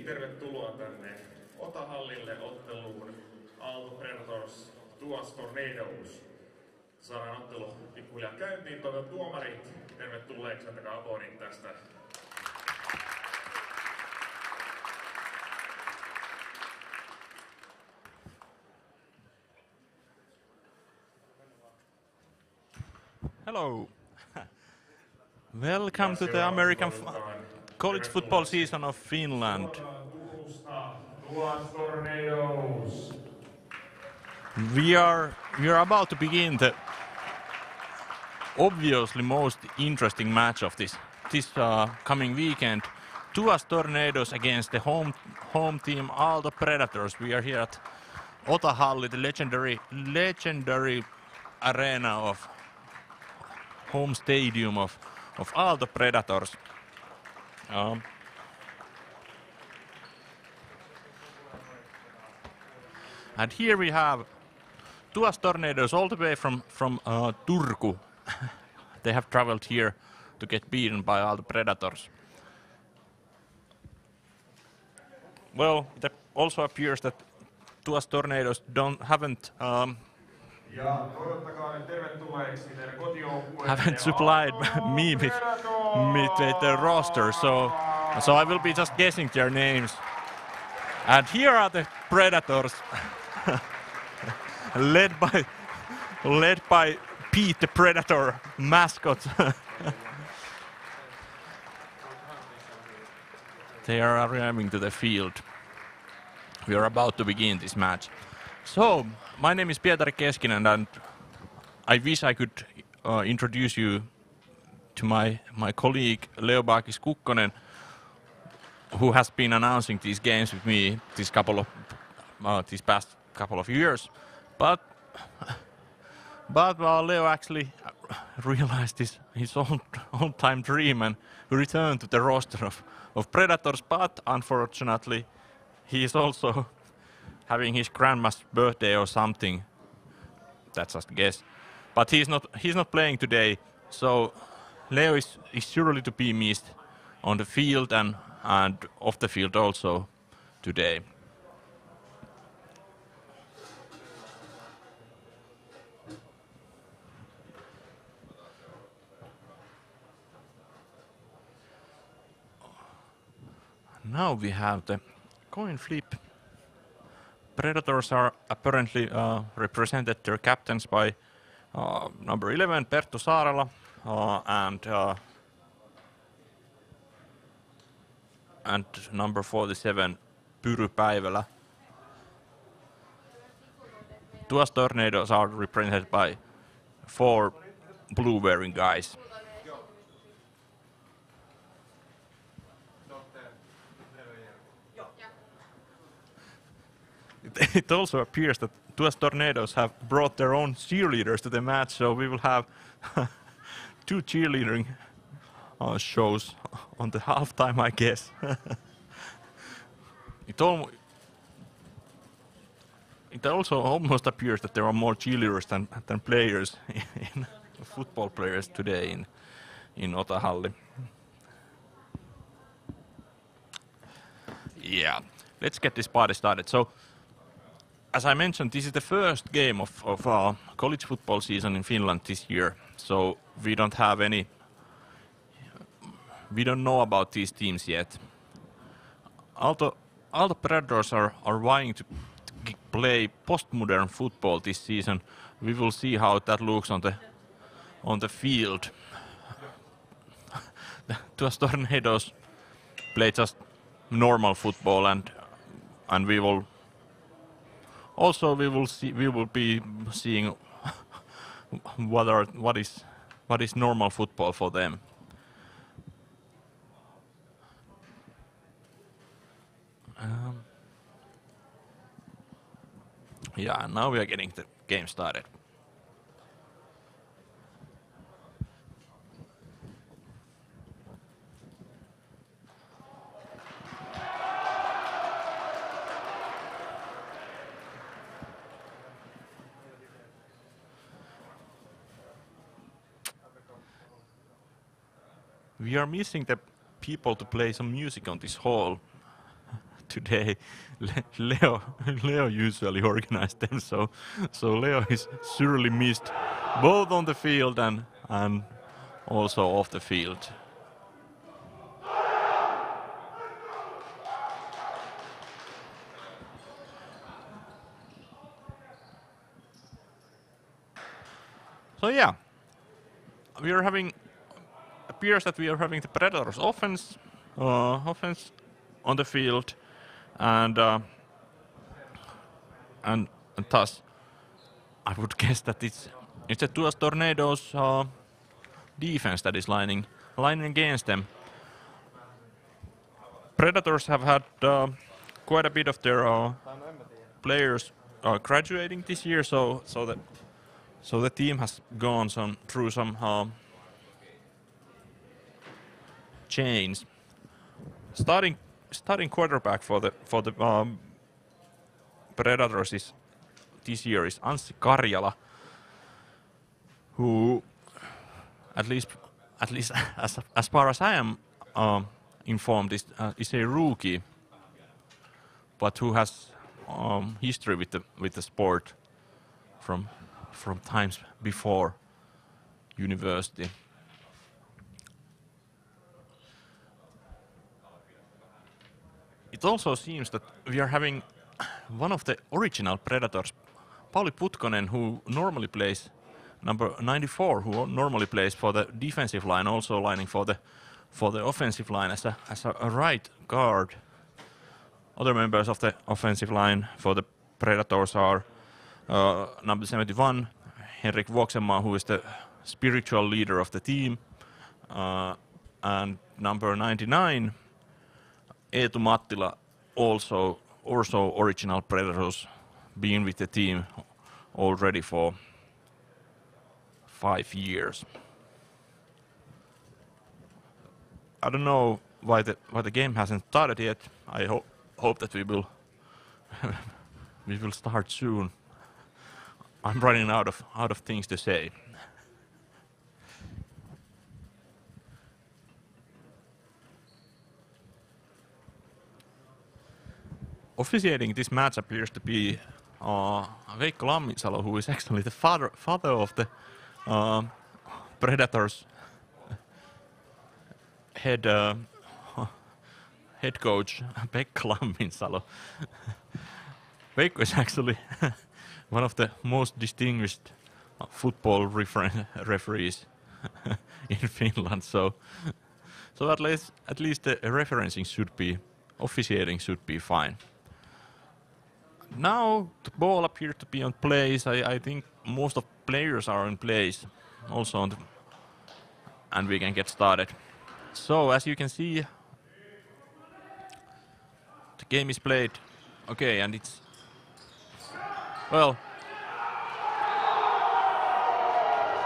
tervetuloa tänne Otahallille otteluun Aalto Predators TUAS Tornadoes. Saadaan ottelu pikkuhiljaa käyntiin. Tuomarit tervetulleeksi, antakaa aplodit tästä. Hello. Welcome to the American college football season of Finland. We are about to begin the obviously most interesting match of this coming weekend. TUAS Tornadoes against the home team Aalto Predators. We are here at Otahalli, the legendary arena of home stadium of Aalto Predators. And here we have TUAS Tornadoes all the way from Turku. They have traveled here to get beaten by Aalto Predators. Well, it also appears that TUAS Tornadoes haven't supplied me with the roster, so I will be just guessing their names. And here are the Predators, led by Pete the Predator, mascot. They are arriving to the field. We are about to begin this match. So, my name is Pietari Keskinen, and I wish I could introduce you to my colleague Leo Baakis Kukkonen, who has been announcing these games with me these past couple of years. But Leo actually realized his own time dream and returned to the roster of Predators. But unfortunately, he is also having his grandma's birthday or something. That's just a guess. But he's not playing today, so Leo is surely to be missed on the field and off the field also today. Now we have the coin flip. Predators are apparently represented, their captains, by number 11 Perttu Saarela and number 47 Pyry Päivälä. TUAS Tornadoes are represented by 4 blue-wearing guys. It also appears that TUAS Tornadoes have brought their own cheerleaders to the match, so we will have 2 cheerleading shows on the halftime, I guess. It also almost appears that there are more cheerleaders than players, football players today in Otahalli. Yeah, let's get this party started. So, as I mentioned, this is the first game of college football season in Finland this year, so we don't know about these teams yet. Aalto Predators are vying to play postmodern football this season. We will see how that looks on the field. TUAS Tornadoes play just normal football, and we will be seeing what is normal football for them. Yeah, now we are getting the game started. We are missing the people to play some music on this hall. today. Leo usually organized them, so Leo is surely missed both on the field and also off the field. So yeah, we are having. Appears that we are having the Predators offense on the field, and thus I would guess that it's the TUAS Tornadoes defense that is lining against them. Predators have had quite a bit of their players graduating this year, so the team has gone through some change. Starting quarterback for the Predators this year is Anssi Karjala, who at least as far as I am informed is a rookie, but who has history with the sport from times before university. It also seems that we are having one of the original Predators, Pauli Putkonen, who normally plays number 94, who normally plays for the defensive line, also lining for the offensive line as a right guard. Other members of the offensive line for the Predators are number 71, Henrik Vuoksenmaa, who is the spiritual leader of the team, and number 99, Eetu Mattila, also original Predators, been with the team already for 5 years. I don't know why the game hasn't started yet. I hope that we will start soon. I'm running out of things to say. Officiating this match appears to be Veikko Lamminsalo, who is actually the father of the Predators head coach Pekka Lamminsalo. Veikko is actually one of the most distinguished football referees in Finland. So at least the referencing officiating should be fine. Now the ball appears to be on place. I think most of players are in place also and we can get started. So as you can see, the game is played. Okay, and it's, well,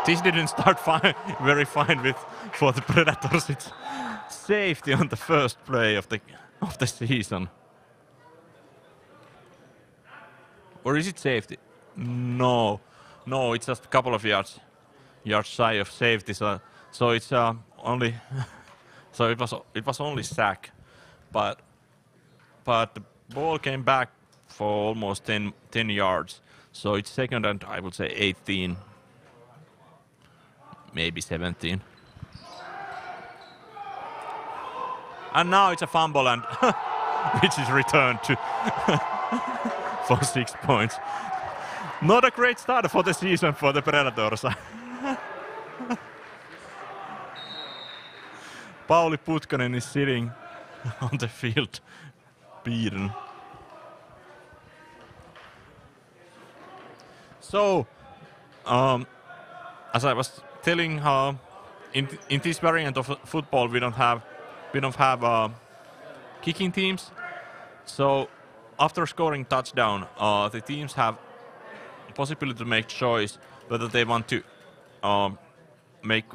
this didn't start very fine for the Predators. It's safety on the first play of the season. Or is it safety? No, it's just a couple of yards shy of safety. So it's only, so it was only sack, but the ball came back for almost 10 yards. So it's second and I would say 18, maybe 17. And now it's a fumble and which is returned to for 6 points. Not a great start for the season for the Predators. Pauli Putkonen is sitting on the field, beaten. So, as I was telling, in this variant of football, we don't have kicking teams. So, after scoring touchdown, the teams have the possibility to make choice whether they want to make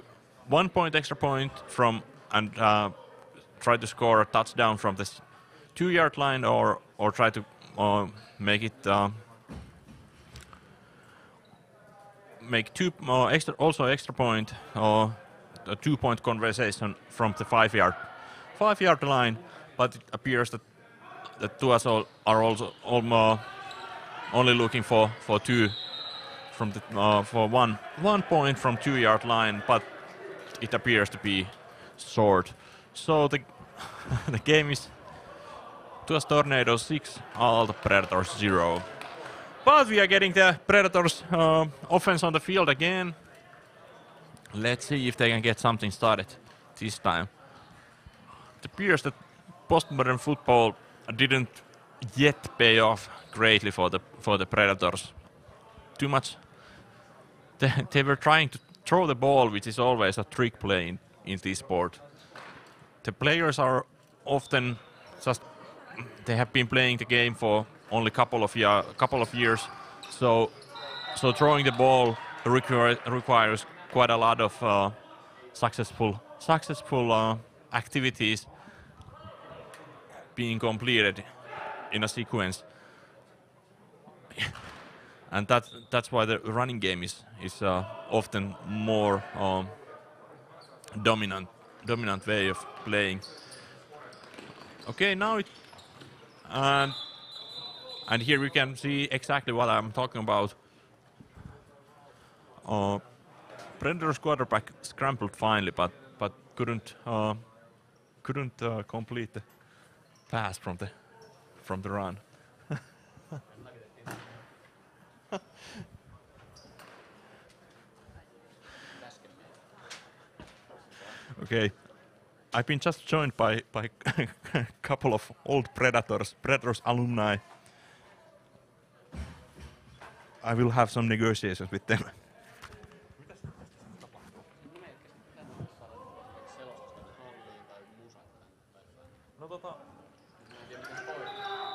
1 point extra point from and try to score a touchdown from this 2-yard line, or try to make it make extra point or a 2-point conversation from the 5-yard line. But it appears that the TUAS are also only looking for two from the for one point from 2-yard line, but it appears to be short. So the the game is TUAS Tornadoes 6, Aalto Predators 0. But we are getting the Predators offense on the field again. Let's see if they can get something started this time. It appears that postmodern football didn't yet pay off greatly for the Predators. Too much. They were trying to throw the ball, which is always a trick play in this sport. The players are often just, they have been playing the game for only couple of years, so throwing the ball requires quite a lot of successful activities being completed in a sequence, and that's why the running game is often more dominant way of playing. Okay, now it and here we can see exactly what I'm talking about. Predators quarterback scrambled finally, but couldn't complete the pass from the run. Okay, I've been just joined by a couple of old Predators alumni. I will have some negotiations with them.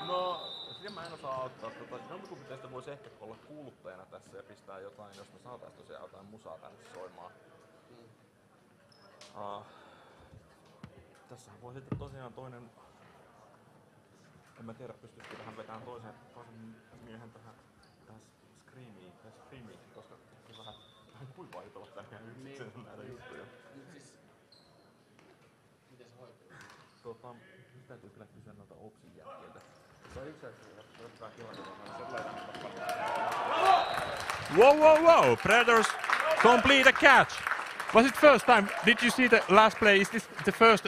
No, sitä mä en osaa auttaa. Jonkun teistä voisi ehkä olla kuuluttajana tässä ja pistää jotain, jos me saatais tosiaan jotain musaa tänne soimaan. Tässähän voi sitten tosiaan toinen... En mä tiedä, pystyisikö tähän vetämään toisen miehen tähän screamiin, koska vähän kuivaa jutella tänne yksin näitä juttuja. Miten se hoituu? Nyt täytyy kyllä kysyä noita Opsin jätkiltä. Se on yksi jotain Whoa! Predators complete a catch. Was it first time? Did you see the last play? Is this the first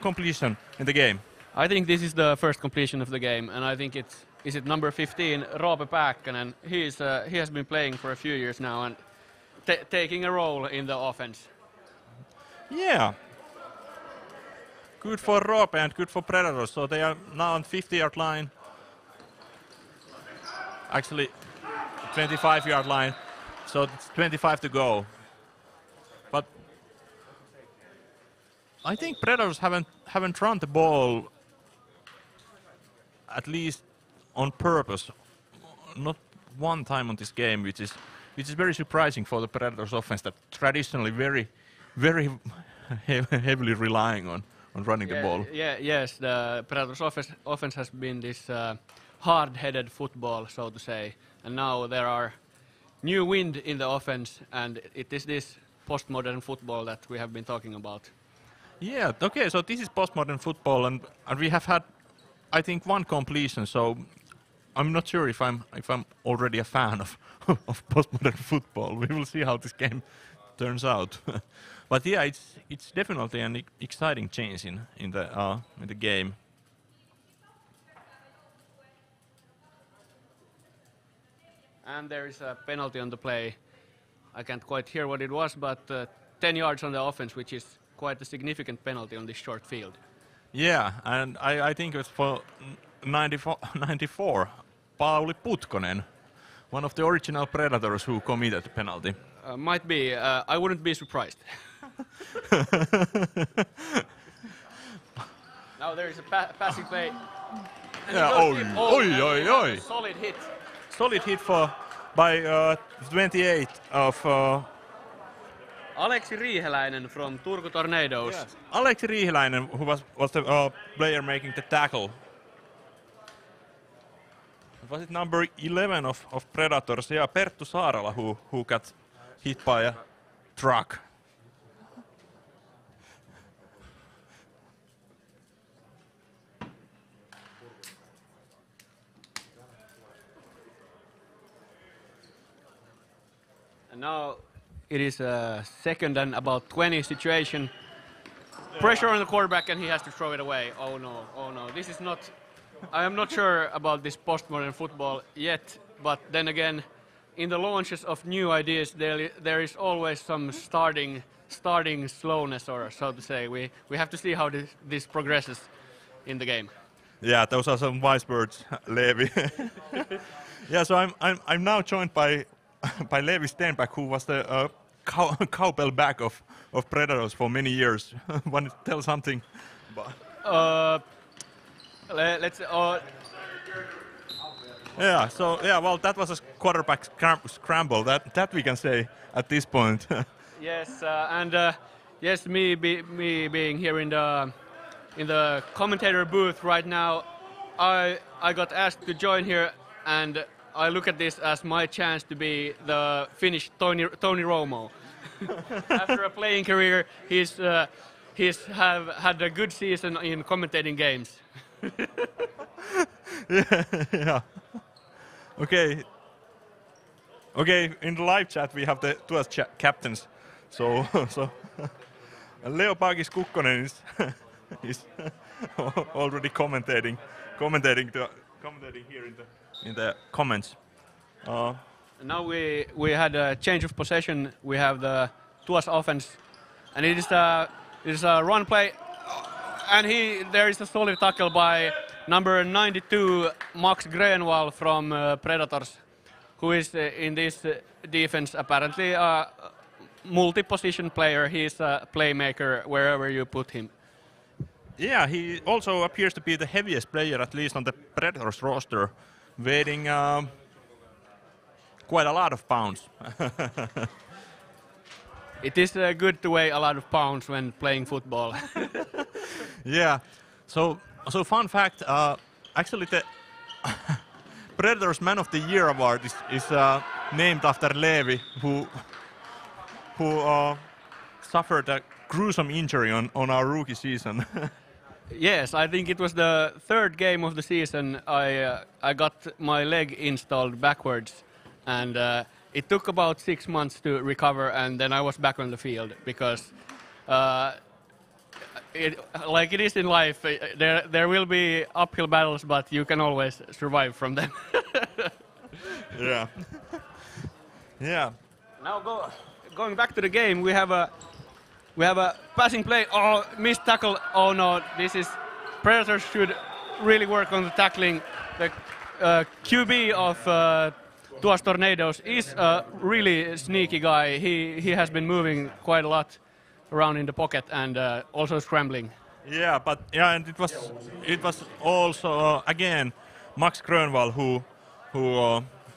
completion in the game? I think this is the first completion of the game, and I think is it number 15, Roope Pääkkönen. He has been playing for a few years now and taking a role in the offense. Yeah. Good for Roope and good for Predators. So they are now on 50-yard line. Actually, 25-yard line. So it's 25 to go. But I think Predators haven't run the ball, at least on purpose, not one time on this game, which is very surprising for the Predators offense that traditionally very heavily relying on running the ball. Yes, the Predators offense has been this hard-headed football, so to say, and now there are new wind in the offense, and it is this postmodern football that we have been talking about. Yeah, okay, so this is postmodern football, and we have had, I think, one completion, so I'm not sure if I'm already a fan of postmodern football. We will see how this game turns out. But yeah, it's definitely an exciting change in the game. And there is a penalty on the play. I can't quite hear what it was, but 10 yards on the offense, which is quite a significant penalty on this short field. Yeah, and I think it was for 94, Pauli Putkonen, one of the original Predators who committed the penalty. Might be. I wouldn't be surprised. Now there is a passing play. Yeah, oi. Solid hit. Solid hit by 28 of... Aleksi Riiheläinen from Turku Tornadoes. Yes. Aleksi Riiheläinen, who was the player making the tackle. Was it number 11 of Predators? Yeah, Perttu Saarala, who got hit by a truck. And now it is a 2nd and about 20 situation. Pressure on the quarterback and he has to throw it away. Oh no, this is not... I am not sure about this postmodern football yet, but then again, in the launches of new ideas, there is always some starting slowness, or so to say. We have to see how this progresses in the game. Yeah, those are some wise words, Levi. Yeah, so I'm now joined by Levi Stenback, who was the cowbell back of Predators for many years. Want to tell something? Let's. Yeah. So yeah. Well, that was a quarterback scramble. That we can say at this point. Yes, and yes, me being here in the commentator booth right now, I got asked to join here, and I look at this as my chance to be the Finnish Tony Romo. After a playing career, he's had a good season in commentating games. Yeah. Okay. In the live chat we have the TUAS captains. So Leo Pagis Kukkonen is already commentating here in the comments. Now we had a change of possession. We have the TUAS offense, and it is a run play, and there is a solid tackle by number 92 Max Grönwall from Predators, who is in this defense apparently a multi-position player. He's a playmaker wherever you put him. Yeah, he also appears to be the heaviest player, at least on the Predators roster, weighing quite a lot of pounds. It is good to weigh a lot of pounds when playing football. Yeah. So fun fact, actually the Predators Man of the Year award is named after Levi, who suffered a gruesome injury on our rookie season. Yes, I think it was the 3rd game of the season. I got my leg installed backwards, and it took about 6 months to recover, and then I was back on the field because, like it is in life, there will be uphill battles, but you can always survive from them. Yeah. Yeah. Now going back to the game, we have a passing play. Oh, missed tackle. Oh no, this is... Predators should really work on the tackling. The QB of TUAS Tornadoes is a really sneaky guy. He has been moving quite a lot around in the pocket and also scrambling. Yeah, and it was also again Max Grönwall who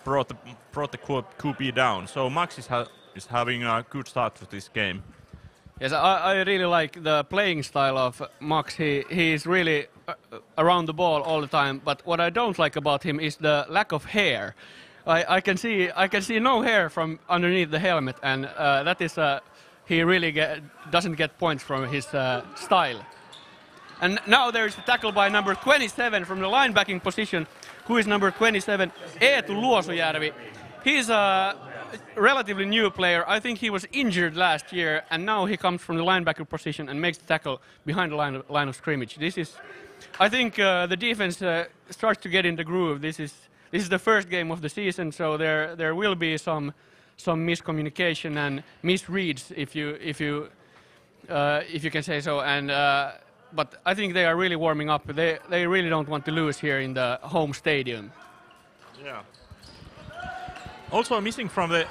brought the QB down. So Max is having a good start to this game. Yes, I really like the playing style of Max. He's really around the ball all the time. But what I don't like about him is the lack of hair. I can see no hair from underneath the helmet, and that is he really doesn't get points from his style. And now there is a tackle by number 27 from the linebacking position. Who is number 27? Eetu Luosujärvi. He's a relatively new player. I think he was injured last year, and now he comes from the linebacker position and makes the tackle behind the line of scrimmage. I think the defense starts to get in the groove. This is the 1st game of the season, so there will be some miscommunication and misreads, if you can say so. And but I think they are really warming up. They really don't want to lose here in the home stadium. Yeah. Also missing from the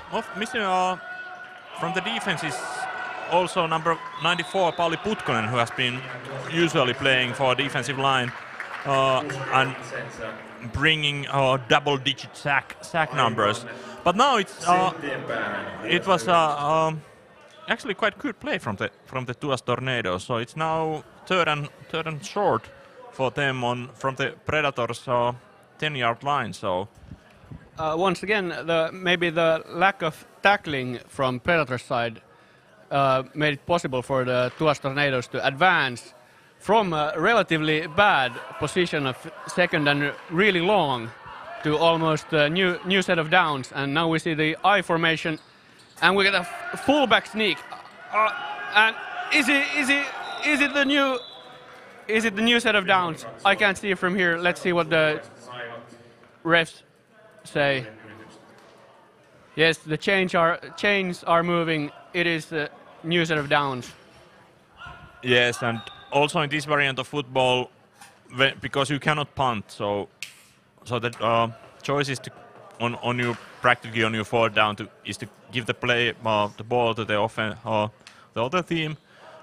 defense is also number 94 Pauli Putkonen, who has been usually playing for defensive line and bringing double-digit sack numbers. But now it was actually quite good play from the TUAS Tornadoes. So it's now third and short for them from the Predators 10-yard line. So. Once again, maybe the lack of tackling from Predator's side made it possible for the TUAS Tornadoes to advance from a relatively bad position of 2nd and really long to almost a new set of downs. And now we see the I formation, And we get a fullback sneak. And is it the new set of downs? I can't see it from here. Let's see what the refs say. Yes, the chains are moving. It is the new set of downs. Yes, and also in this variant of football, because you cannot punt, so the choice is to on you practically on your fourth down is to give the ball to the other team,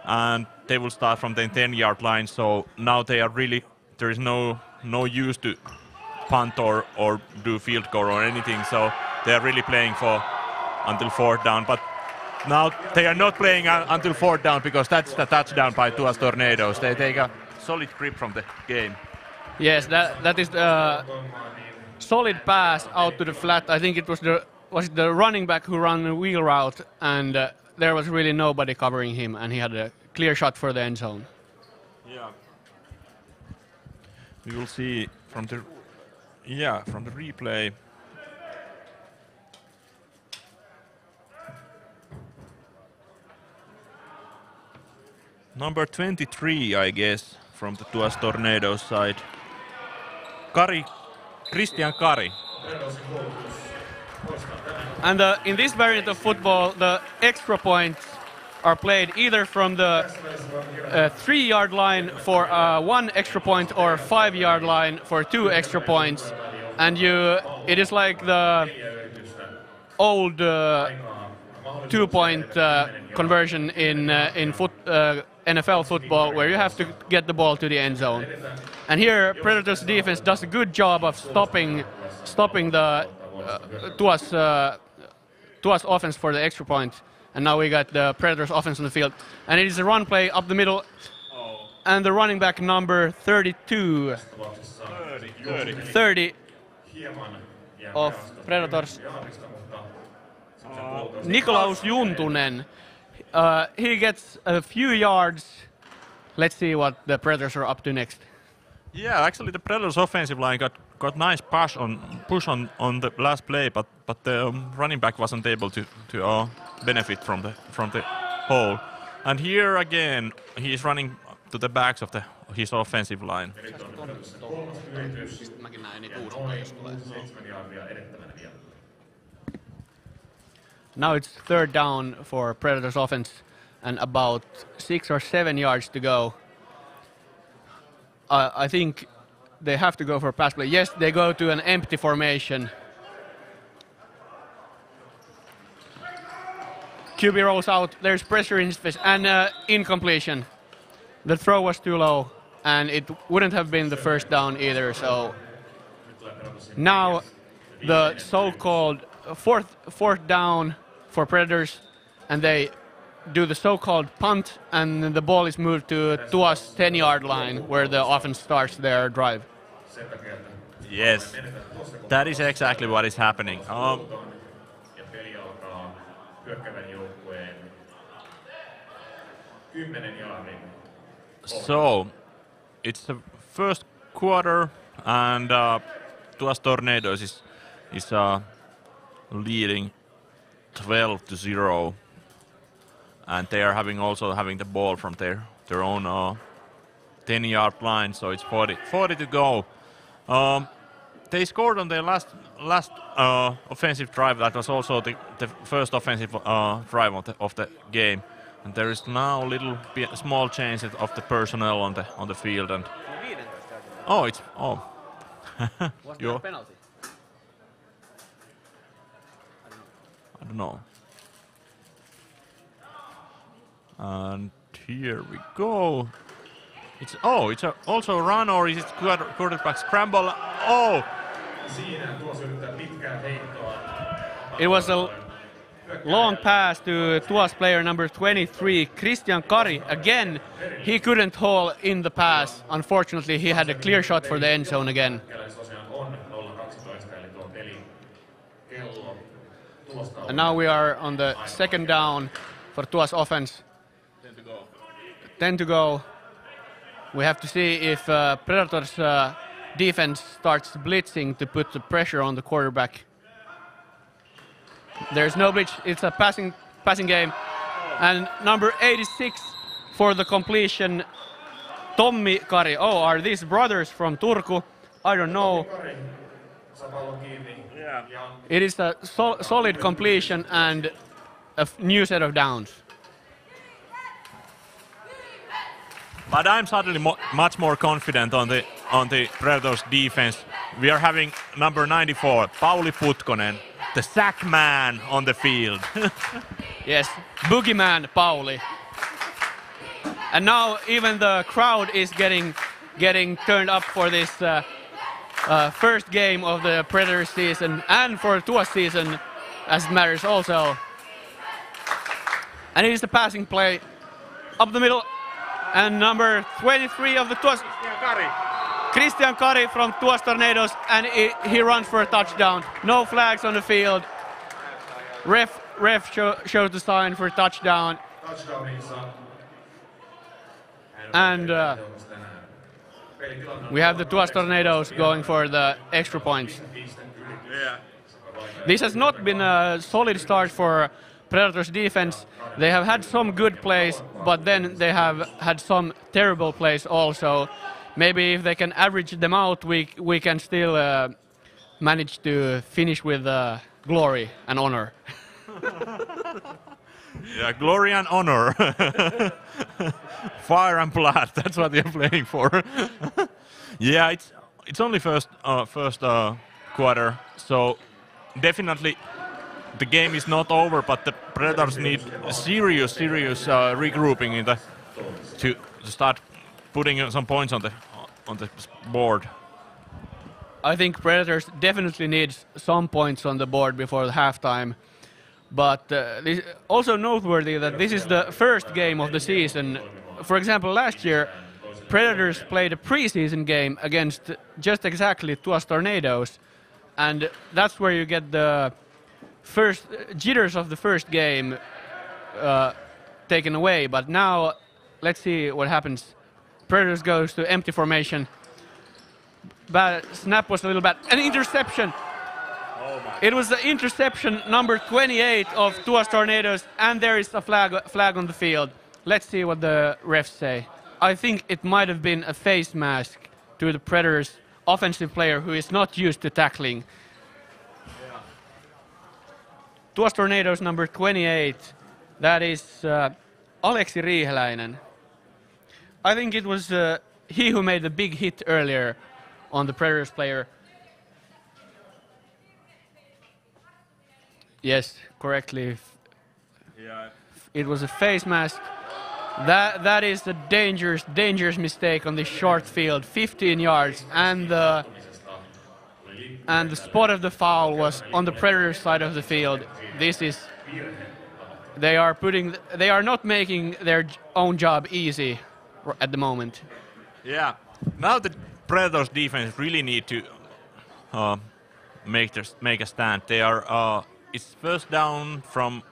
and they will start from the 10-yard line. So now they are really, there is no use to punt or do field goal or anything. So they are really playing for until fourth down. But now they are not playing until fourth down because that's the touchdown by TUAS Tornadoes. They take a solid grip from the game. Yes, that is the solid pass out to the flat. I think it was the running back who ran the wheel route, and there was really nobody covering him, and he had a clear shot for the end zone. Yeah. We will see from the replay. Number 23, I guess, from the TUAS Tornadoes side. Christian Kari. And in this variant of football, the extra points are played either from the 3-yard line for 1 extra point or 5-yard line for 2 extra points. And it is like the old 2-point conversion in NFL football, where you have to get the ball to the end zone. And here, Predators defense does a good job of stopping the TUAS offense for the extra point. And now we got the Predators offense on the field. And it is a run play up the middle. And the running back number 30 of Predators, Nikolaus Juntunen. He gets a few yards. Let's see what the Predators are up to next. Yeah, actually the Predators offensive line got nice push on the last play, but the running back wasn't able to benefit from the hole. And here again, he is running to the backs of his offensive line. Now it's third down for Predators offense and about 6 or 7 yards to go. I think they have to go for a pass play. Yes, they go to an empty formation. QB rolls out, there's pressure in his face, and incompletion. The throw was too low, and it wouldn't have been the first down either, so now the so-called fourth down for Predators, and they do the so-called punt, and the ball is moved to TUAS 10-yard line, where the offense starts their drive. Yes, that is exactly what is happening. So, it's the first quarter, and TUAS Tornadoes is leading 12-0, and they are having the ball from their own 10-yard line, so it's 40 to go. They scored on their last offensive drive. That was also the first offensive drive of the game. And there is now small change of the personnel on the field. And was there a penalty? I don't know. And here we go. It's also a run, or is it quarterback scramble? Oh! It was a long pass to TUAS player number 23, Christian Kari. Again, he couldn't haul in the pass. Unfortunately, he had a clear shot for the end zone again. And now we are on the second down for TUAS offense. 10 to go. We have to see if Predators defense starts blitzing to put the pressure on the quarterback. There's no blitz. It's a passing game. And number 86 for the completion, Tommi Kari. Oh, are these brothers from Turku? I don't know. It is a solid completion and a new set of downs. But I'm suddenly much more confident on the Predators defense. We are having number 94, Pauli Putkonen, the sack man on the field. Yes, boogeyman Pauli. And now even the crowd is getting turned up for this first game of the Predators season and for TUAS season, as it matters also. And it is a passing play up the middle. And number 23 of the TUAS, Christian Kari from TUAS Tornadoes, and he runs for a touchdown. No flags on the field. Ref shows the sign for touchdown. And we have the TUAS Tornadoes going for the extra points. This has not been a solid start for Predators defense. They have had some good plays, but then they have had some terrible plays also. Maybe if they can average them out, we can still manage to finish with glory and honor. Yeah, glory and honor. Fire and blood, that's what they're playing for. Yeah, it's only first quarter, so definitely the game is not over, but the Predators need a serious regrouping to start putting some points on the board. I think Predators definitely need some points on the board before the halftime. But also noteworthy that this is the first game of the season. For example, last year, Predators played a preseason game against just exactly TUAS Tornadoes. And that's where you get the first jitters of the first game taken away. But now, let's see what happens. Predators goes to empty formation. Snap was a little bad. An interception. It was the interception number 28 of TUAS Tornadoes, and there is a flag on the field. Let's see what the refs say. I think it might have been a face mask to the Predators offensive player who is not used to tackling. Yeah. TUAS Tornadoes number 28, that is Aleksi Riiheläinen. I think it was he who made the big hit earlier on the Predators player. Yes, correctly. Yeah. It was a face mask. That is a dangerous mistake on this short field, 15 yards, and the spot of the foul was on the Predators side of the field. They are not making their own job easy at the moment. Yeah. Now the Predators defense really need to make a stand. They are. It's first down from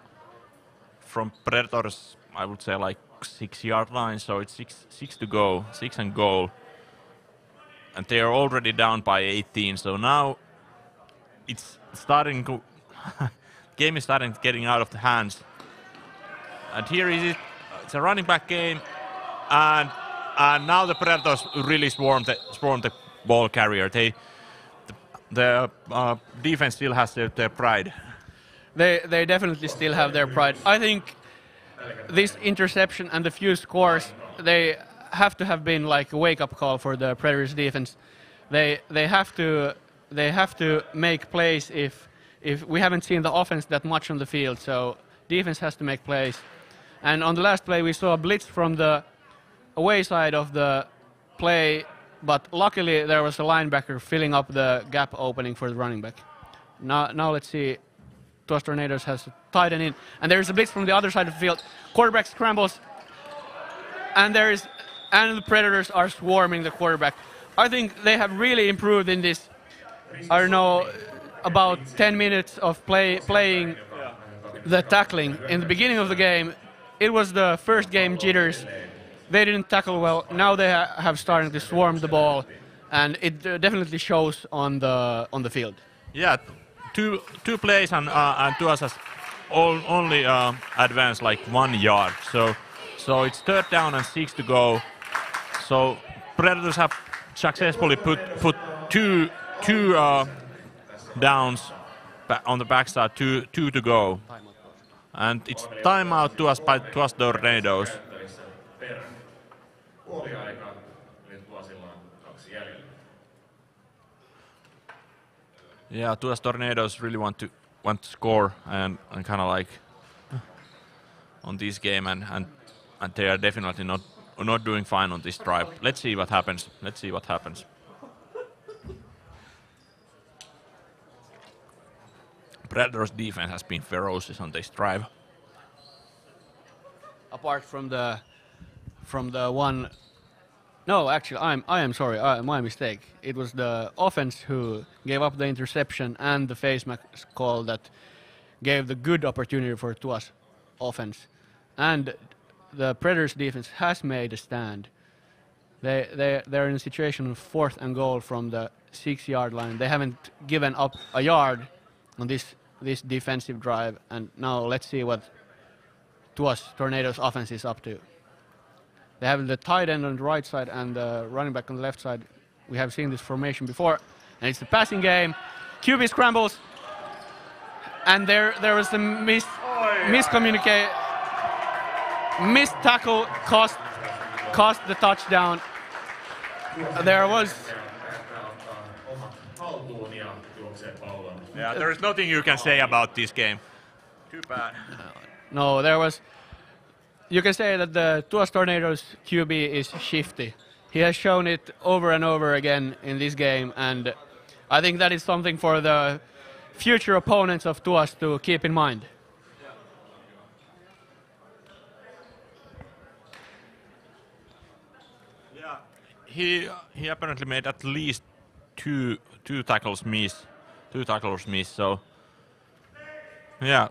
Predators, I would say like 6-yard line, so it's six to go, 6 and goal. And they are already down by 18, so now it's starting to game is starting getting out of the hands. And here is it. It's a running back game, and now the Predators really swarm the ball carrier. The defense still has their pride. They definitely still have their pride. I think this interception and the few scores, they have to have been like a wake-up call for the Predators defense. They have to make plays if we haven't seen the offense that much on the field. So defense has to make plays. And on the last play, we saw a blitz from the away side of the play, but luckily there was a linebacker filling up the gap opening for the running back. Now let's see. TUAS Tornadoes has tied it in, and there is a blitz from the other side of the field. Quarterback scrambles, and the Predators are swarming the quarterback. I think they have really improved in this. I don't know, about 10 minutes of playing the tackling. In the beginning of the game, it was the first game jitters. They didn't tackle well. Now they have started to swarm the ball, and it definitely shows on the field. Yeah. two plays and TUAS has only advanced like 1 yard. So it's 3rd down and 6 to go. So Predators have successfully put two downs on the backside, two to go. And it's timeout TUAS by TUAS Tornadoes. Yeah, TUAS Tornadoes really want to score and kind of like on this game, and they are definitely not doing fine on this drive. Let's see what happens. Predators' defense has been ferocious on this drive. Apart from the one. No, actually, I am sorry. My mistake. It was the offense who gave up the interception and the face mask call that gave the good opportunity for TUAS offense. And the Predators defense has made a stand. They're in a situation of 4th and goal from the 6-yard line. They haven't given up a yard on this defensive drive. And now let's see what TUAS Tornadoes offense is up to. They have the tight end on the right side and the running back on the left side. We have seen this formation before, and it's the passing game. QB scrambles, and there was the miscommunicate, missed tackle cost the touchdown. There was. Yeah, there is nothing you can say about this game. Too bad. No, there was. You can say that the TUAS Tornadoes QB is shifty. He has shown it over and over again in this game, and I think that is something for the future opponents of TUAS to keep in mind. Yeah, he apparently made at least two tackles miss. So yeah,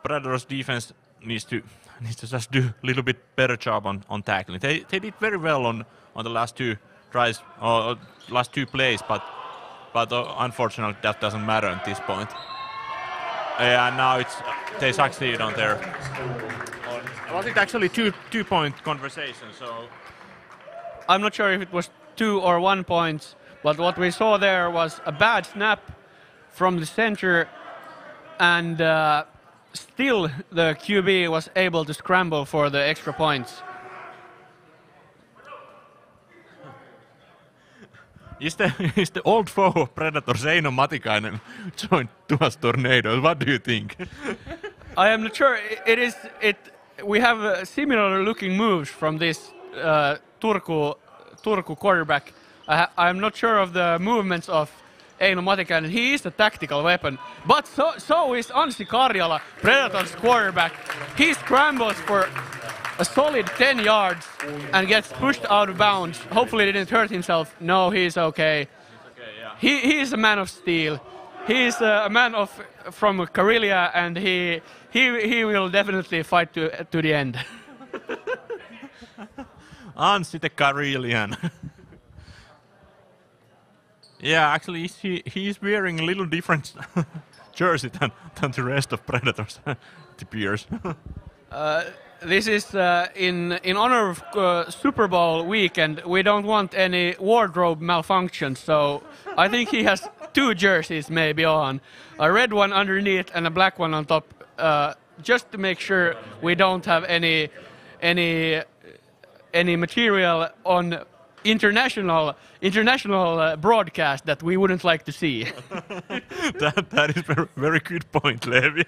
Predators defense needs to just do a little bit better job on tackling. They did very well on the last 2 tries or last 2 plays, but unfortunately that doesn't matter at this point. And now they succeed on their. Was it actually 2-point conversation? So I'm not sure if it was 2 or 1 points, but what we saw there was a bad snap from the center, and still the QB was able to scramble for the extra points. Is the old foe of Predators, Eino Matikainen, joined TUAS Tornadoes? What do you think? I am not sure. We have similar looking moves from this Turku quarterback. I'm not sure of the movements of Eino Matikainen. He is a tactical weapon, but so is Anssi Karjala, Predators quarterback. He scrambles for a solid 10 yards and gets pushed out of bounds. Hopefully he didn't hurt himself. No, he's okay. He is a man of steel. He is a man from Karelia, and he will definitely fight to the end. Anssi the Karelian. Yeah, actually he is wearing a little different jersey than the rest of Predators, it appears. This is in honor of Super Bowl weekend. We don't want any wardrobe malfunctions, so I think he has 2 jerseys maybe on. A red one underneath and a black one on top, just to make sure we don't have any material on international broadcast that we wouldn't like to see. that is very, very good point, Levi.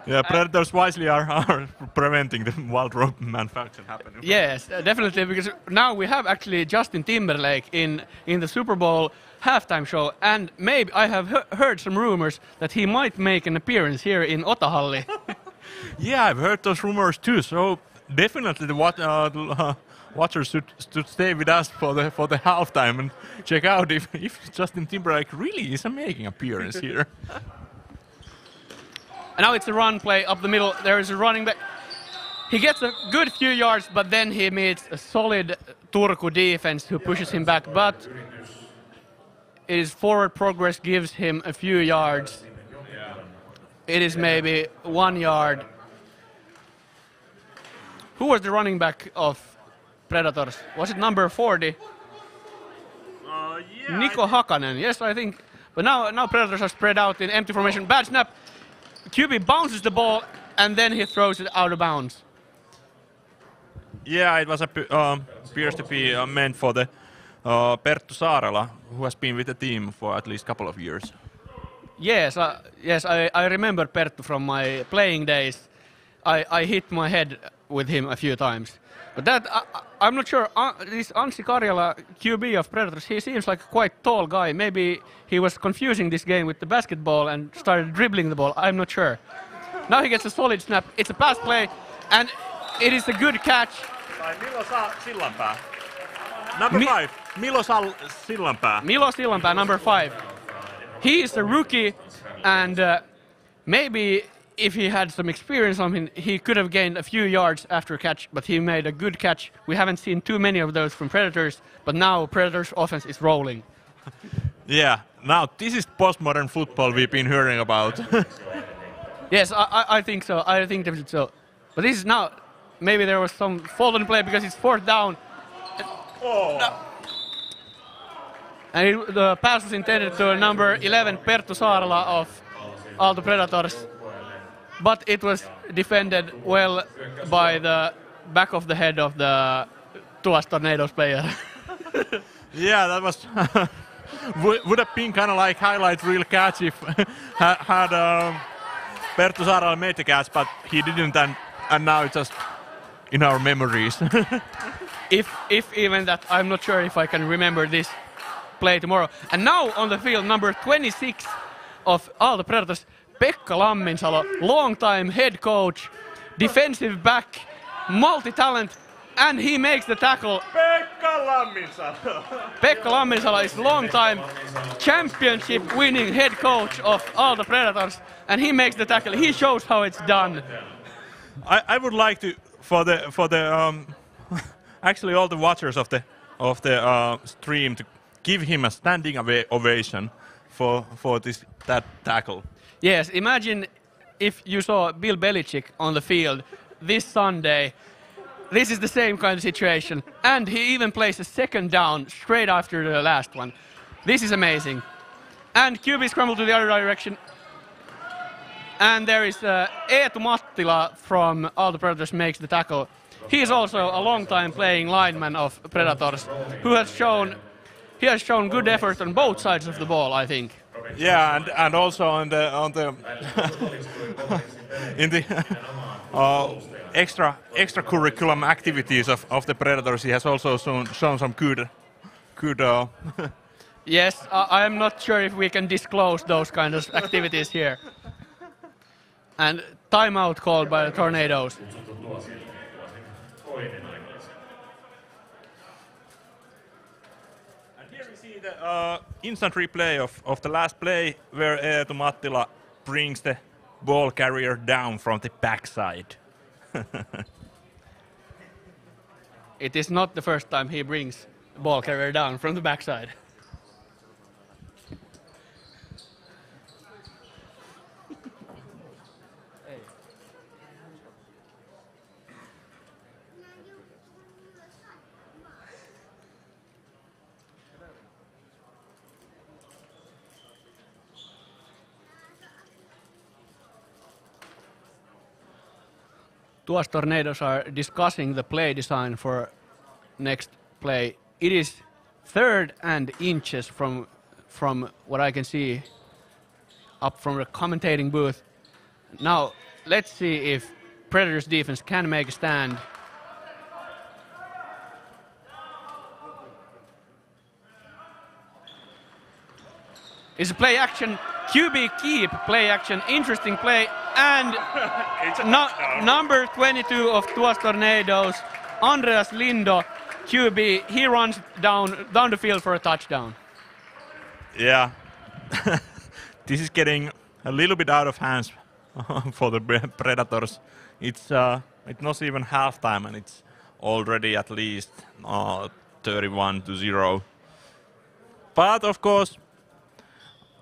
Yeah, Predators wisely are preventing the wardrobe manufacture happening. Yes, definitely, because now we have actually Justin Timberlake in the Super Bowl halftime show, and maybe I have heard some rumors that he might make an appearance here in Otahalli. Yeah, I've heard those rumors too. So definitely the watchers should stay with us for the halftime and check out if Justin Timberlake really is making appearance here. And now it's a run play up the middle. There is a running back. He gets a good few yards, but then he meets a solid Turku defense who pushes him back. But his forward progress gives him a few yards. It is maybe 1 yard. Who was the running back of Predators? Was it number 40? Yeah, Niko Hakanen, yes, I think. But now Predators are spread out in empty formation. Bad snap. QB bounces the ball and then he throws it out of bounds. Yeah, it was appears to be meant for the Perttu Saarela, who has been with the team for at least a couple of years. Yes, I remember Perttu from my playing days. I hit my head with him a few times. But that, I'm not sure. This Anssi Karjala, QB of Predators, he seems like a quite tall guy. Maybe he was confusing this game with the basketball and started dribbling the ball. I'm not sure. Now he gets a solid snap. It's a pass play, and it is a good catch. Milo Sillanpää. Number 5. Milo Sillanpää. Milo Sillanpää, number 5. He is a rookie, and maybe if he had some experience on him, he could have gained a few yards after catch, but he made a good catch. We haven't seen too many of those from Predators, but now Predators' offense is rolling. Yeah, now this is postmodern football we've been hearing about. Yes, I think so. I think definitely so. But this is now, maybe there was some fault on the play because it's 4th down. Oh. No. And the pass was intended to number 11, Perttu Saarela of Aalto Predators. But it was defended well by the back of the head of the TUAS Tornadoes player. Yeah, that was would have been kind of like highlight reel catch if had Perttu Saarela made the catch, but he didn't, and now it's just in our memories. if even that, I'm not sure if I can remember this play tomorrow. And now on the field, number 26 of Aalto Predators, Pekka Lamminsalo, long-time head coach, defensive back, multi-talent, and he makes the tackle. Pekka Lamminsalo! Pekka Lamminsalo is long-time championship-winning head coach of Aalto Predators, and he makes the tackle. He shows how it's done. I would like to, for the actually all the watchers of the stream, to give him a standing ovation for that tackle. Yes, imagine if you saw Bill Belichick on the field this Sunday. This is the same kind of situation. And he even plays a 2nd down straight after the last one. This is amazing. And QB scramble to the other direction. And there is Eetu Mattila from Aalto Predators makes the tackle. He is also a long-time playing lineman of Predators who has shown good effort on both sides of the ball, I think. Yeah, and also on the in the extracurriculum activities of the Predators, he has also shown some good. Yes, I am not sure if we can disclose those kind of activities here. And timeout called by the Tornadoes. The instant replay of the last play where Eetu Mattila brings the ball carrier down from the backside. It is not the first time he brings the ball carrier down from the backside. TUAS Tornadoes are discussing the play design for next play. It is 3rd and inches from what I can see up from the commentating booth. Now let's see if Predators defense can make a stand. It's a play action, QB keep play action, interesting play, and number 22 of TUAS Tornadoes, Andreas Lindo, QB, he runs down the field for a touchdown. Yeah, this is getting a little bit out of hands for the Predators. It's not even halftime, and it's already at least 31-0. But of course,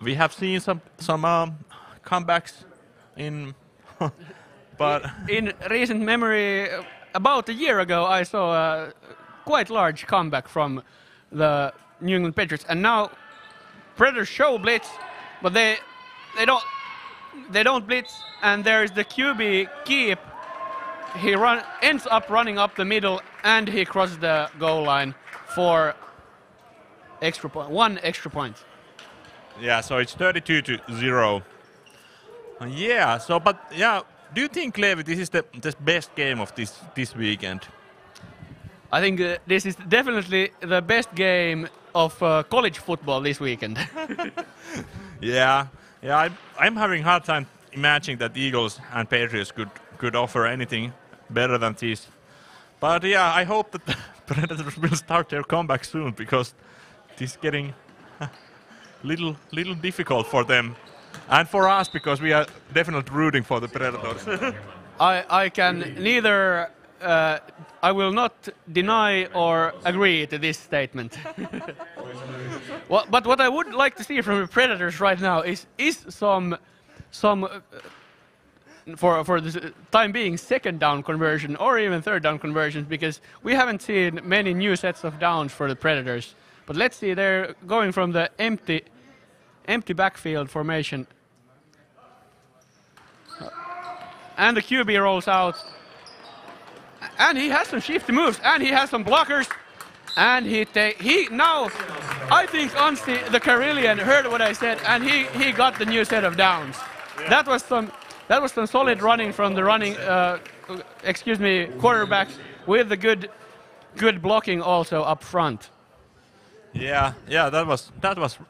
we have seen some comebacks in, but in recent memory, about a year ago, I saw a quite large comeback from the New England Patriots, and now Predators show blitz, but they don't blitz, and there's the QB keep. He ends up running up the middle, and he crosses the goal line for one extra point. yeah, so it's 32-0. Yeah, so but yeah, do you think, Levi, this is the best game of this weekend? I think this is definitely the best game of college football this weekend. Yeah, I'm having a hard time imagining that Eagles and Patriots could offer anything better than this. But yeah, I hope that the Predators will start their comeback soon, because this is getting little difficult for them. And for us, because we are definitely rooting for the Predators. I can neither, I will not deny or agree to this statement. But what I would like to see from the Predators right now is some for the time being second down conversion or even third down conversions, because we haven't seen many new sets of downs for the Predators. But let's see, they're going from the empty backfield formation. And the QB rolls out. And he has some shifty moves, and he has some blockers. And he now, I think Anssi, the Karelian, heard what I said, and he got the new set of downs. Yeah. That was some solid running from the quarterback, with the good blocking also up front. Yeah, that was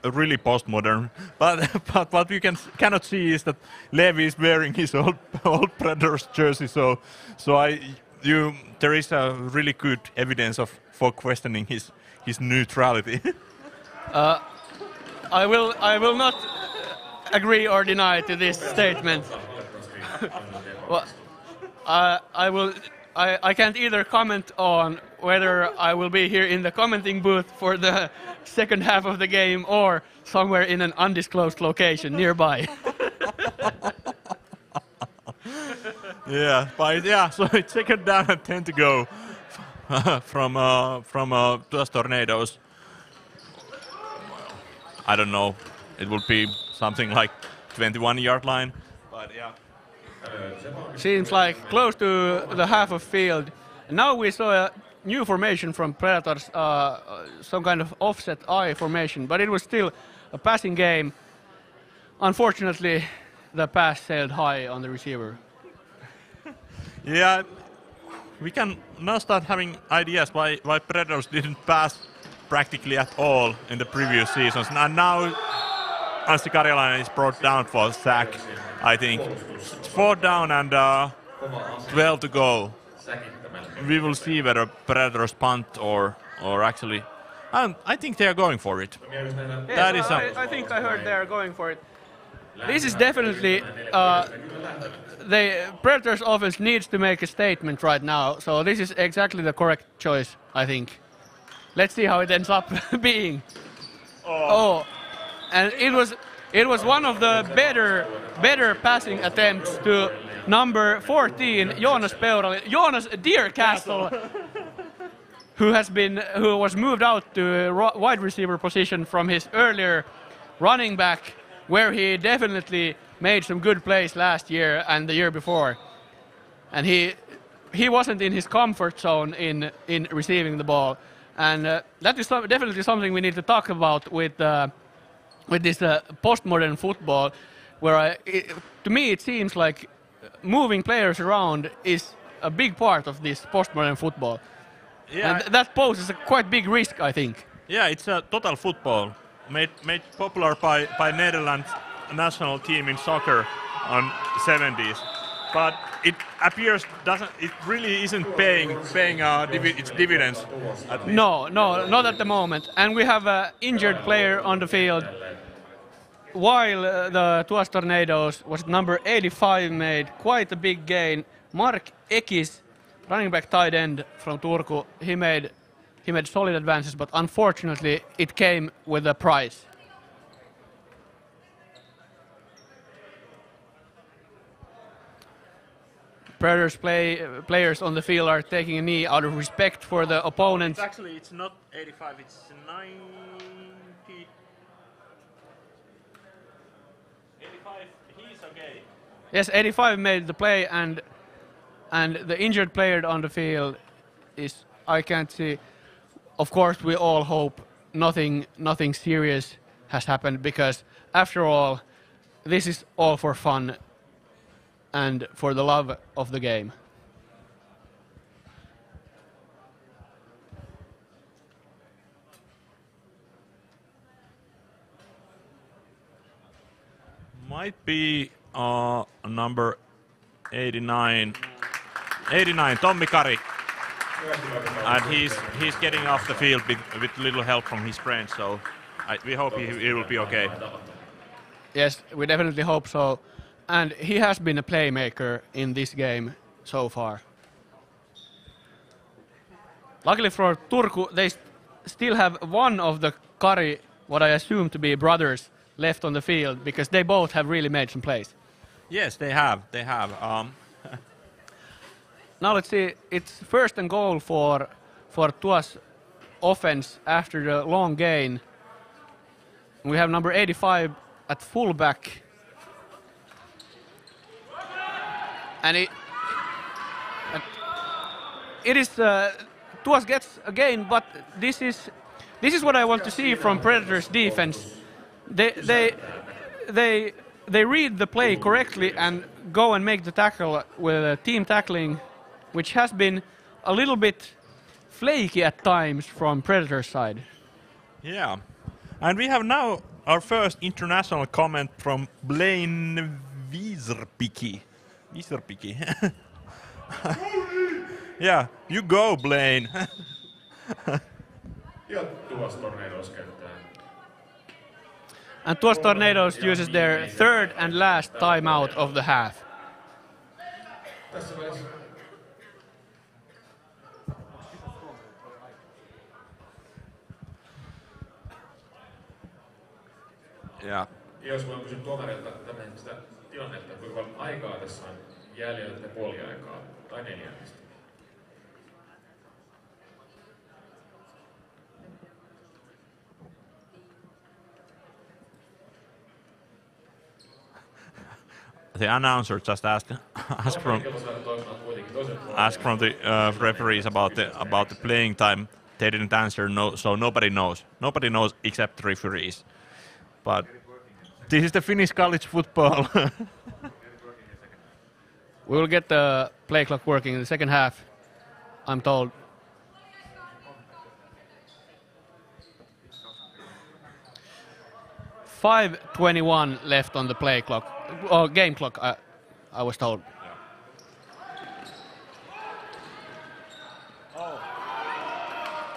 really postmodern. But what you cannot see is that Levi is wearing his old Predators jersey. So there is a really good evidence for questioning his neutrality. I will not agree or deny to this statement. Well, I can't either comment on whether I will be here in the commenting booth for the second half of the game or somewhere in an undisclosed location nearby. So it's second down and 10 to go from TUAS Tornadoes. I don't know. It will be something like 21-yard line, but yeah. Seems like close to the half of field. Now we saw a new formation from Predators, some kind of offset I formation, but it was still a passing game. Unfortunately, the pass sailed high on the receiver. Yeah, we can now start having ideas why Predators didn't pass practically at all in the previous seasons. And now Anssi Karjalainen is brought down for a sack, I think. It's 4th down and 12 to go. We will see whether Predators punt or actually... I think they are going for it. Yes, I think I heard they are going for it. This is definitely... the Predators offense needs to make a statement right now, so this is exactly the correct choice, I think. Let's see how it ends up being. Oh, and it was one of the better passing attempts to number 14, Jonas Peurali, Jonas Deercastle, who was moved out to wide receiver position from his earlier running back, where he definitely made some good plays last year and the year before. And he wasn't in his comfort zone in receiving the ball. And that is definitely something we need to talk about with this postmodern football, where to me it seems like moving players around is a big part of this postmodern football. Yeah, and that poses a quite big risk, I think. Yeah, it's a total football made popular by Netherlands national team in soccer on 70s, but it appears it really isn't paying its dividends. No, not at the moment. And we have an injured player on the field, while the TUAS Tornadoes was number 85 made quite a big gain. Mark Ekis, running back tight end from Turku, he made solid advances, but unfortunately it came with a price. Predators players on the field are taking a knee out of respect for the opponent. It's not 85, it's 90. 85, he's okay. Yes, 85 made the play, and the injured player on the field is, I can't see. Of course, we all hope nothing serious has happened, because after all, this is all for fun and for the love of the game. Might be number 89. 89, Tommi Kari. And he's getting off the field with little help from his friends, so we hope he will be okay. Yes, we definitely hope so. And he has been a playmaker in this game so far. Luckily for Turku, they still have one of the Kari, what I assume to be brothers, left on the field, because they both have really made some plays. Yes, they have. Now let's see, it's first and goal for TUAS offense after the long gain. We have number 85 at fullback. And it is TUAS gets a gain, but this is what I want to see from Predators defense. They read the play correctly and go and make the tackle with team tackling, which has been a little bit flaky at times from Predators side. Yeah, and we have now our first international comment from Blaine Wieserpicki. Yeah, you go, Blaine. Ja TUAS Tornadoes käyttää. And TUAS Tornadoes uses their third and last timeout of the half. Tässä vaiheessa Yeah. jos voin kysyä tuomarilta tämmöistä tilannetta, kuinka paljon aikaa tässä on jäljellä puoliaikaa tai neljännestä. The announcer just asked from the referees about the playing time. They didn't answer, no, so nobody knows. Nobody knows except the referees. But this is the Finnish college football. We will get the play clock working in the second half, I'm told. .5:21 left on the play clock, or game clock, I was told.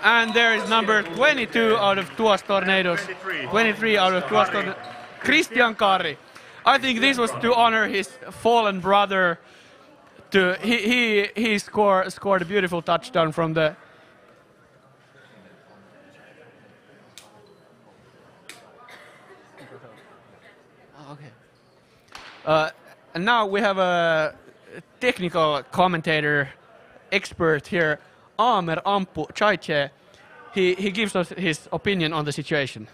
And there is number 22 out of TUAS Tornadoes. 23 out of TUAS Tornadoes. Christian Kari. I think this was to honor his fallen brother. He scored a beautiful touchdown from the. And now we have a technical commentator expert here, Aamer Ampu Chaiche. He gives us his opinion on the situation.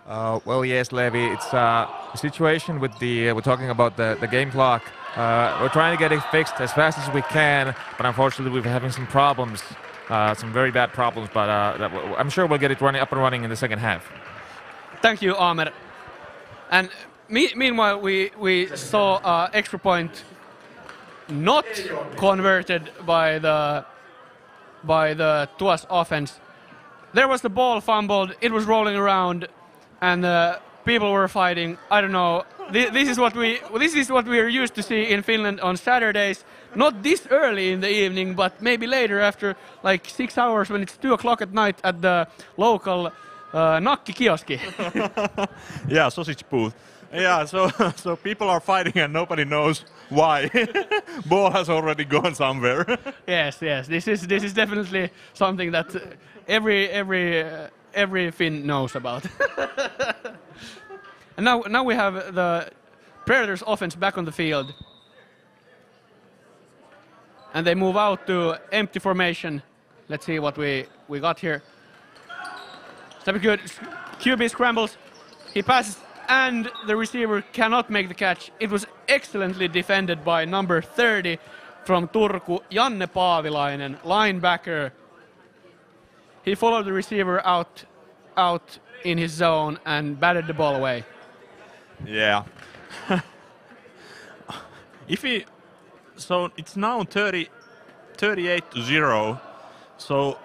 Well, yes, Levi, it's a situation with we're talking about the game clock. We're trying to get it fixed as fast as we can, but unfortunately we're having some problems, some very bad problems, but I'm sure we'll get it up and running in the second half. Thank you, Aamer. And meanwhile, we saw extra point not converted by the TUAS offense. There was the ball fumbled, it was rolling around, and people were fighting. I don't know. This is what we are used to see in Finland on Saturdays. Not this early in the evening, but maybe later after like 6 hours when it's 2 o'clock at night at the local Nakki kioski. Yeah, sausage booth. Yeah, so people are fighting and nobody knows why. Ball has already gone somewhere. Yes. This is definitely something that every Finn knows about. And now we have the Predators offense back on the field. and they move out to empty formation. Let's see what we got here. Step good. QB scrambles. He passes, and the receiver cannot make the catch. It was excellently defended by number 30 from Turku, Janne Paavilainen, linebacker. He followed the receiver out in his zone and batted the ball away. Yeah. So it's now 38-0. So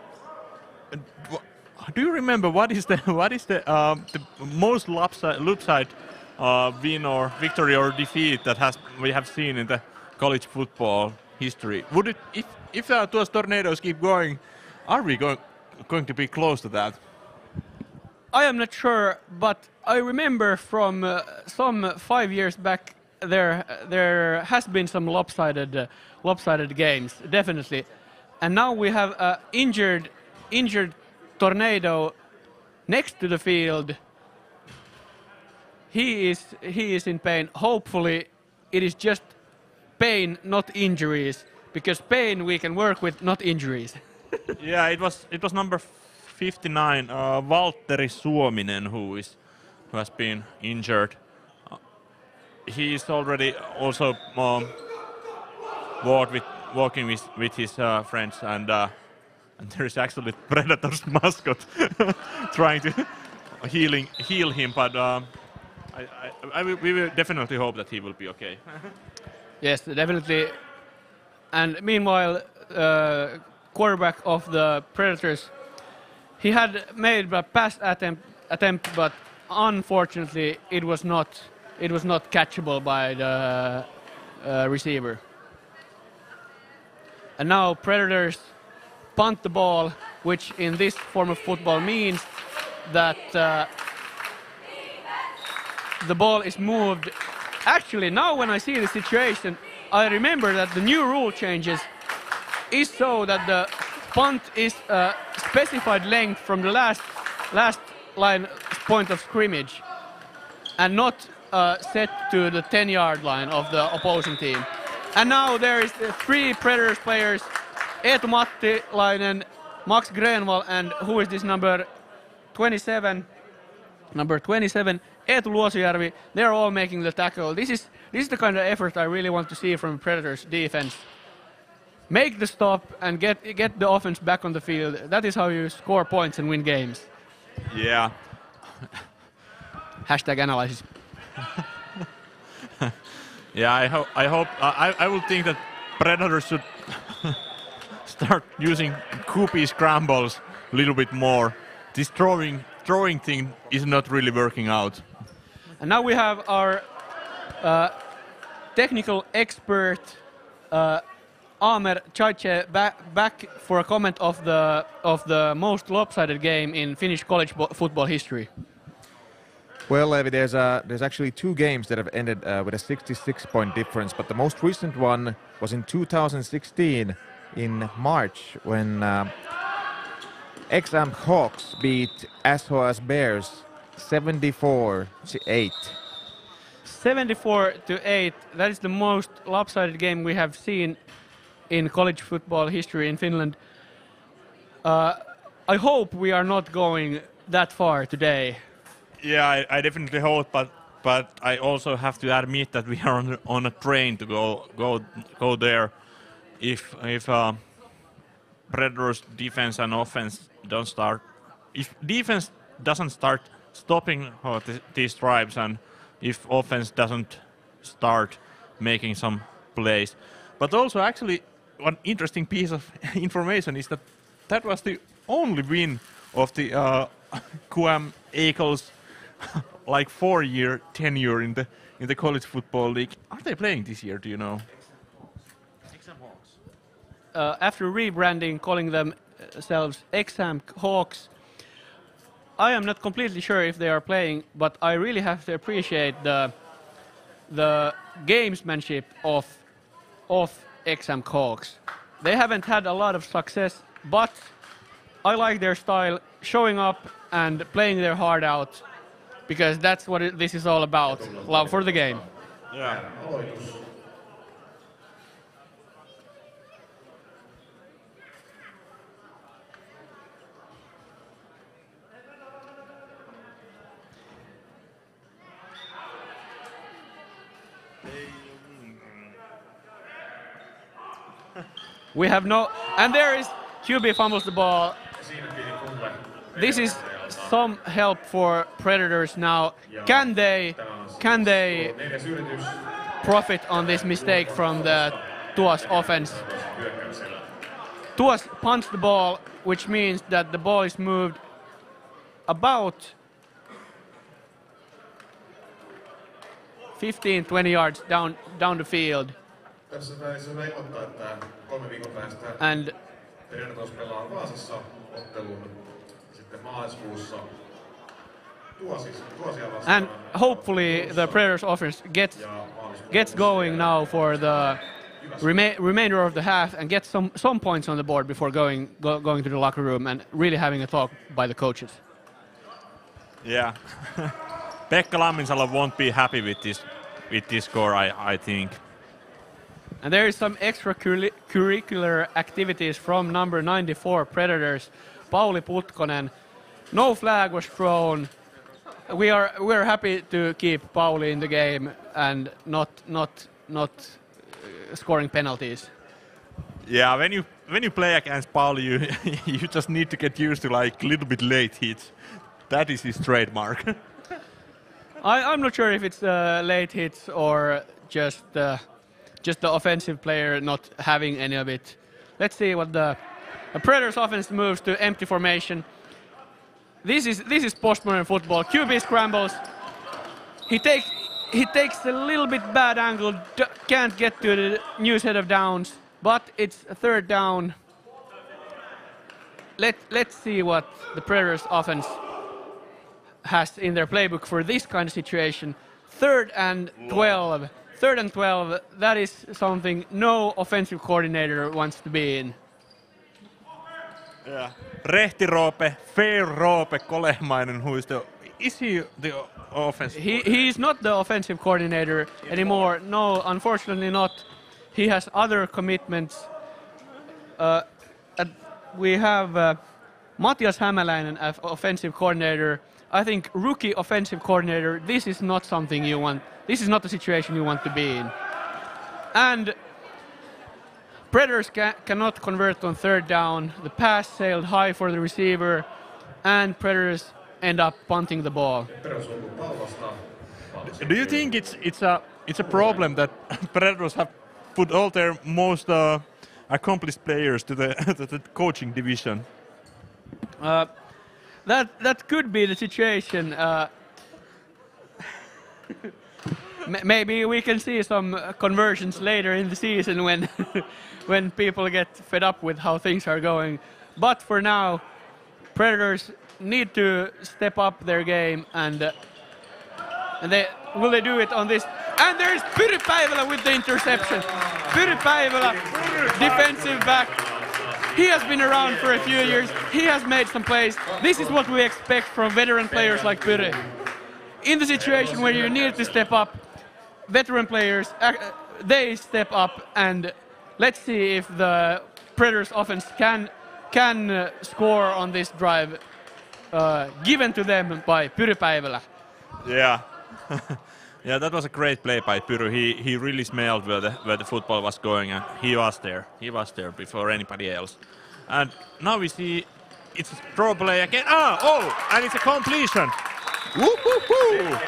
do you remember what is the most lopside win or victory or defeat that we have seen in the college football history? Would it, if TUAS Tornadoes keep going, are we going to be close to that? I am not sure, but I remember from some 5 years back there has been some lopsided games, definitely, and now we have an injured Tornado next to the field. He is in pain. Hopefully, it is just pain, not injuries, because pain we can work with, not injuries. Yeah, it was number 59, Valtteri Suominen, who has been injured. He is already also walking with his friends, and there is actually Predators mascot trying to heal him, but we will definitely hope that he will be okay. Yes, definitely. And meanwhile, quarterback of the Predators, he had made a pass attempt, but unfortunately it was not catchable by the receiver. And now Predators punt the ball, which in this form of football means that the ball is moved. Actually, now when I see the situation, I remember that the new rule changes is so that the punt is a specified length from the last line point of scrimmage and not set to the 10-yard line of the opposing team. And now there is the 3 Predators players, Eetu Mattilainen, Max Grenvall, and who is this number 27? Number 27, Eetu Luosijärvi. They're all making the tackle. This is the kind of effort I really want to see from Predators defense. Make the stop and get the offense back on the field. That is how you score points and win games. Yeah. Hashtag analysis. Yeah, I would think that Predators should start using QB scrambles a little bit more. This throwing thing is not really working out. And now we have our technical expert Amer Chaiche back for a comment of the most lopsided game in Finnish college football history. Well, Levi, there's actually 2 games that have ended with a 66-point difference, but the most recent one was in 2016 in March when XM Hawks beat SHS Bears 74-8. 74-8. That is the most lopsided game we have seen in college football history in Finland. I hope we are not going that far today. Yeah, I definitely hope, but I also have to admit that we are on a train to go there. If Predators defense and offense don't start, if defense doesn't start stopping these drives, and if offense doesn't start making some plays, but also actually one interesting piece of information is that was the only win of the QM Eagles like 4-year tenure in the college football league. Are they playing this year? Do you know? After rebranding, calling themselves Exam Hawks, I am not completely sure if they are playing, but I really have to appreciate the gamesmanship of Exam Hawks. They haven't had a lot of success, but I like their style, showing up and playing their heart out, because that's what this is all about, love for the game. Yeah. We have no, and there is QB fumbles the ball. This is some help for Predators now. Can they profit on this mistake from the TUAS offense? TUAS punts the ball, which means that the ball is moved about 15-20 yards down the field. And Predators pelaa Vaasassa ottelun sitten maaliskuussa Tuasia vastaan. And hopefully the Predators offense gets going now for the remainder of the half and get some points on the board before going to the locker room and really having a talk by the coaches. Yeah. Pekka Lamminsalo won't be happy with this score, I think. And there is some extracurricular activities from number 94 Predators, Pauli Putkonen. No flag was thrown. We're happy to keep Pauli in the game and not scoring penalties. Yeah, when you play against Pauli, you just need to get used to like little bit late hits. That is his trademark. I'm not sure if it's late hits or just the offensive player not having any of it. Let's see what the Predators offense moves to empty formation. This is postmodern football. QB scrambles. He takes a little bit bad angle. Can't get to the new set of downs, but it's a third down. Let's see what the Predators offense has in their playbook for this kind of situation. 3rd and 12. 3rd and 12, that is something no offensive coordinator wants to be in. Yeah. Rehti Roope, Fair Roope Kolehmainen, is he the offensive coordinator? He is not the offensive coordinator anymore. No, unfortunately not. He has other commitments. We have Matias Hämäläinen as offensive coordinator. I think rookie offensive coordinator, this is not something you want. This is not the situation you want to be in. And Predators cannot convert on 3rd down. The pass sailed high for the receiver, and Predators end up punting the ball. Do you think it's a problem that Predators have put all their most accomplished players to the coaching division? That could be the situation. Maybe we can see some conversions later in the season when when people get fed up with how things are going. But for now, Predators need to step up their game, and will they do it on this? And there's Pyry Päivälä with the interception. Pyry Päivälä, defensive back. He has been around for a few years. He has made some plays. This is what we expect from veteran players like Pyry. In the situation where you need to step up, veteran players, they step up, and let's see if the Predators offense can score on this drive given to them by Pyry Päivälä. Yeah. Yeah, that was a great play by Pyry. He really smelled where the football was going, and he was there. He was there before anybody else. And now we see it's a throw play again. And it's a completion. Woo-hoo-hoo!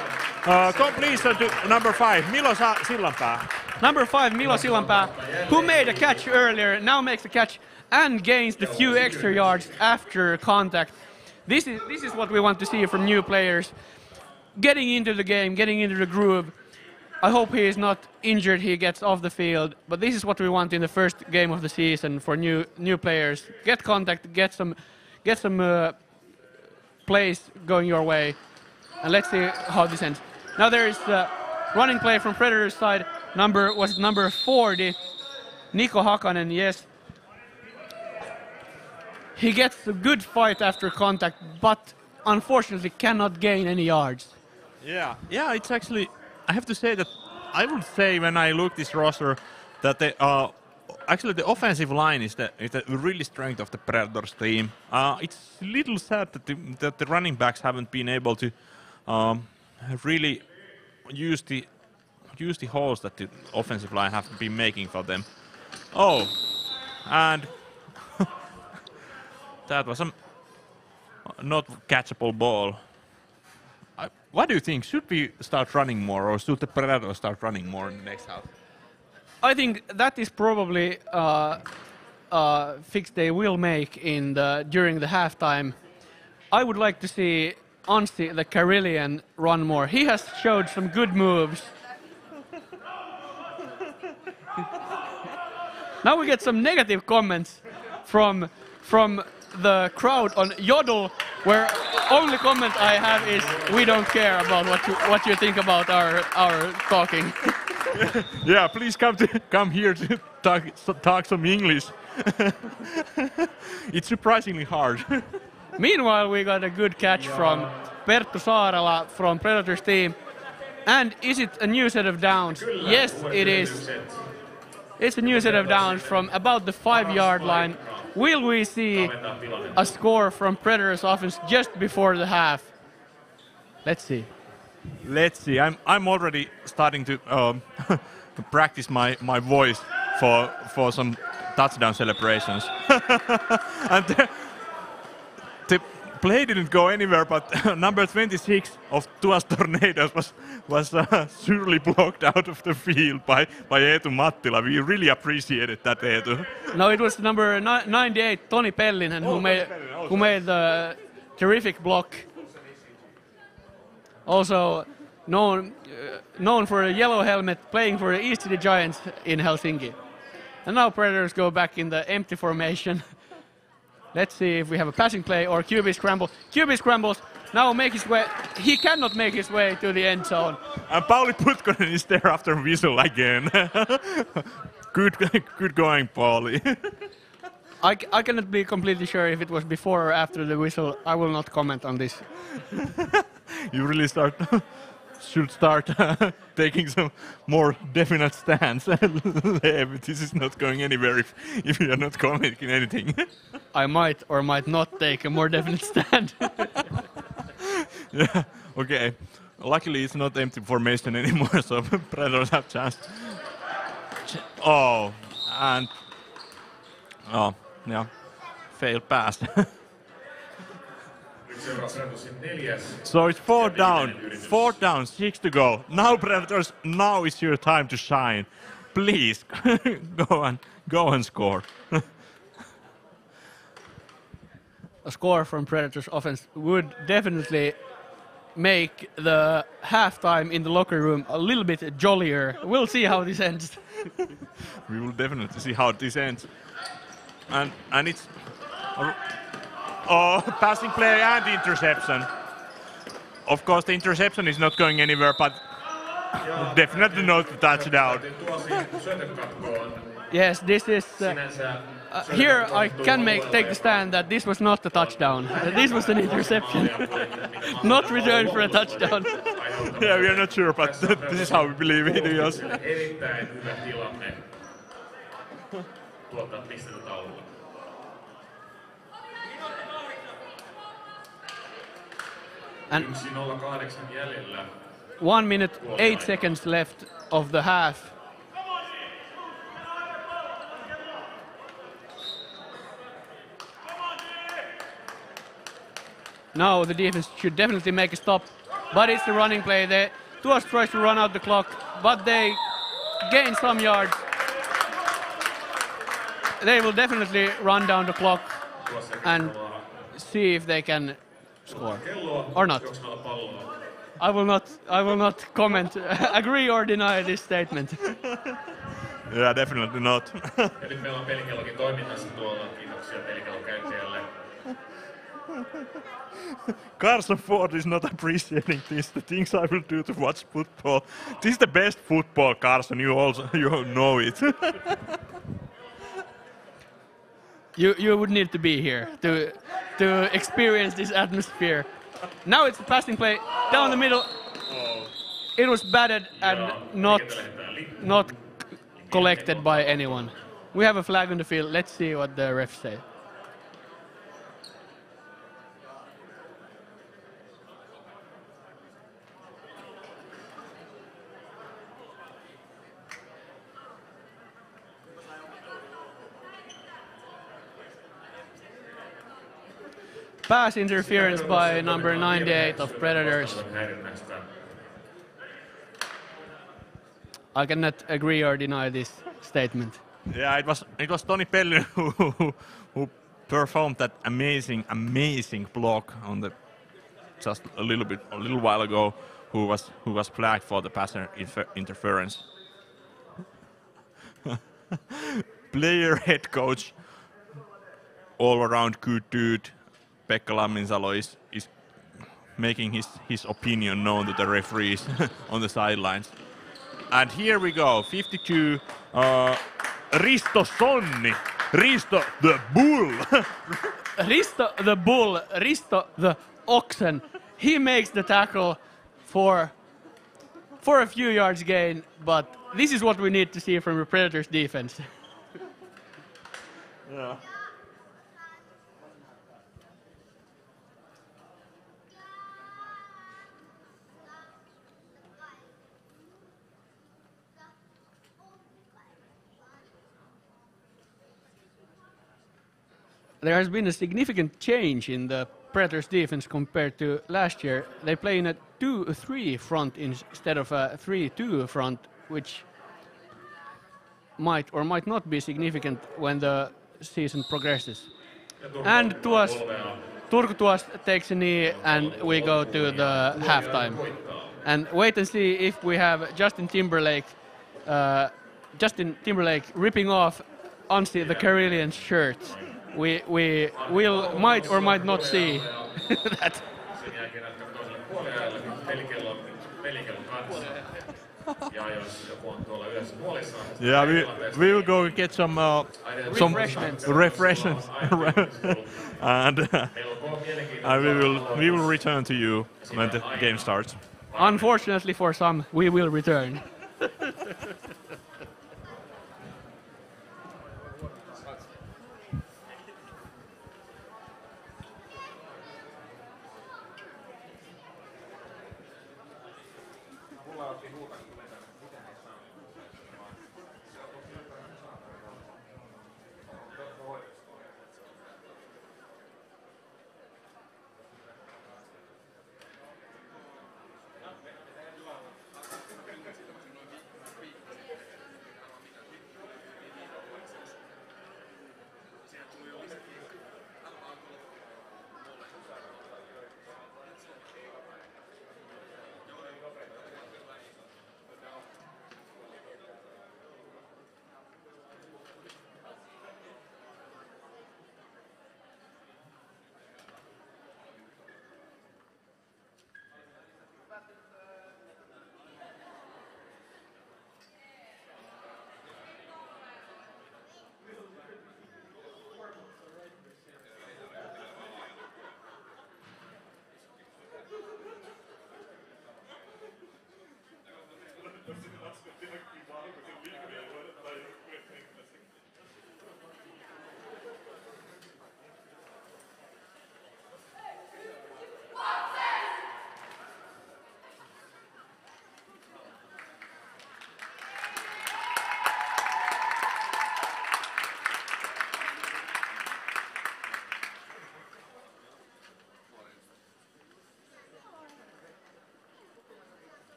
Completion to number 5, Milo Sillanpää. Number 5, Milo Sillanpää, who made a catch earlier, now makes a catch and gains the few extra yards after contact. This is what we want to see from new players. Getting into the game, getting into the groove. I hope he is not injured, he gets off the field, but this is what we want in the first game of the season for new players. Get contact, get some plays going your way, and let's see how this ends. Now there is a running play from Predators side. Number 40, Niko Hakanen, yes. He gets a good fight after contact, but unfortunately cannot gain any yards. Yeah, it's actually, I have to say that I would say when I look this roster that actually the offensive line is the really strength of the Predators team. It's a little sad that the running backs haven't been able to really use the use the holes that the offensive line have been making for them. Oh, and that was a not catchable ball. What do you think? Should we start running more, or should the Predators start running more in the next half? I think that is probably a fix they will make during the halftime. I would like to see Anssi the Karelian run more. He has showed some good moves. Now we get some negative comments from the crowd on Yodel, where only comment I have is we don't care about what you think about our talking. Yeah, please come here to talk some English. It's surprisingly hard. Meanwhile, we got a good catch from Perttu Saarela from Predators team. And is it a new set of downs? Yes, it is. It's a new set of downs from about the 5-yard line. Will we see a score from Predators offense just before the half? Let's see. Let's see. I'm already starting to practice my voice for some touchdown celebrations. And the play didn't go anywhere, but number 26 of TUAS Tornadoes was surely blocked out of the field by Eetu Mattila. We really appreciated that, Eetu. No, it was number 98, Toni Pellinen, who made the terrific block. Also known for a yellow helmet, playing for the East City Giants in Helsinki. And now Predators go back in the empty formation. Let's see if we have a passing play or QB scramble. QB scrambles, now make his way. He cannot make his way to the end zone. And Pauli Putkonen is there after whistle again. Good going, Pauli. I cannot be completely sure if it was before or after the whistle. I will not comment on this. You really should start taking some more definite stance. This is not going anywhere if you are not commenting anything. I might or might not take a more definite stand. Yeah, okay. Luckily it's not empty formation anymore, so Predators have chance. Oh, and yeah, failed pass. So it's 4th down, 6 to go. Now Predators, now is your time to shine. Please go and score. A score from Predators offense would definitely make the halftime in the locker room a little bit jollier. We'll see how this ends. We will definitely see how this ends. And it's passing play and interception. Of course, the interception is not going anywhere, but definitely not the touchdown. Yes, this is. Here I can take the stand that this was not a touchdown. This was an interception, not returned for a touchdown. Yeah, we are not sure, but this is how we believe it. Yes. Erittäin hyvä tilanne tuottaa pistettä taululla. And 1:08 jäljellä. 1 minute 8 seconds left of the half. Now the defense should definitely make a stop, but it's the running play. The TUAS tries to run out the clock, but they gain some yards. They will definitely run down the clock and see if they can score or not. I will not comment, agree or deny this statement. Yeah, definitely not. Ja nyt meillä on pelikellokin toiminnassa tuolla. Kiitoksia pelikellon käyttäjälle. Carson Ford is not appreciating this. The things I will do to watch football. This is the best football, Carson. You know it. You would need to be here to experience this atmosphere. Now it's a passing play down the middle. It was batted and not collected by anyone. We have a flag on the field. Let's see what the refs say. pass interference by number 98 of Predators. I cannot agree or deny this statement. Yeah, it was Toni Pellinen who performed that amazing block on the just a little while ago, who was flagged for the pass interference. Player, head coach, all around good dude, Pekka Lamminsalo is making his opinion known to the referees on the sidelines. And here we go, 52, Risto Sonni, Risto the Bull. Risto the Bull, Risto the Oxen. He makes the tackle for a few yards gain, but this is what we need to see from the Predators defense. Yeah. There has been a significant change in the Predators defense compared to last year. They play in a 2-3 front instead of a 3-2 front, which might or might not be significant when the season progresses. And Turku TUAS takes a knee and we go to the halftime. And wait and see if we have Justin Timberlake ripping off Anssi the Karelian's shirt. We will might or might not see that. Yeah, we will go get some refreshments, and we will return to you when the game starts. Unfortunately for some, we will return.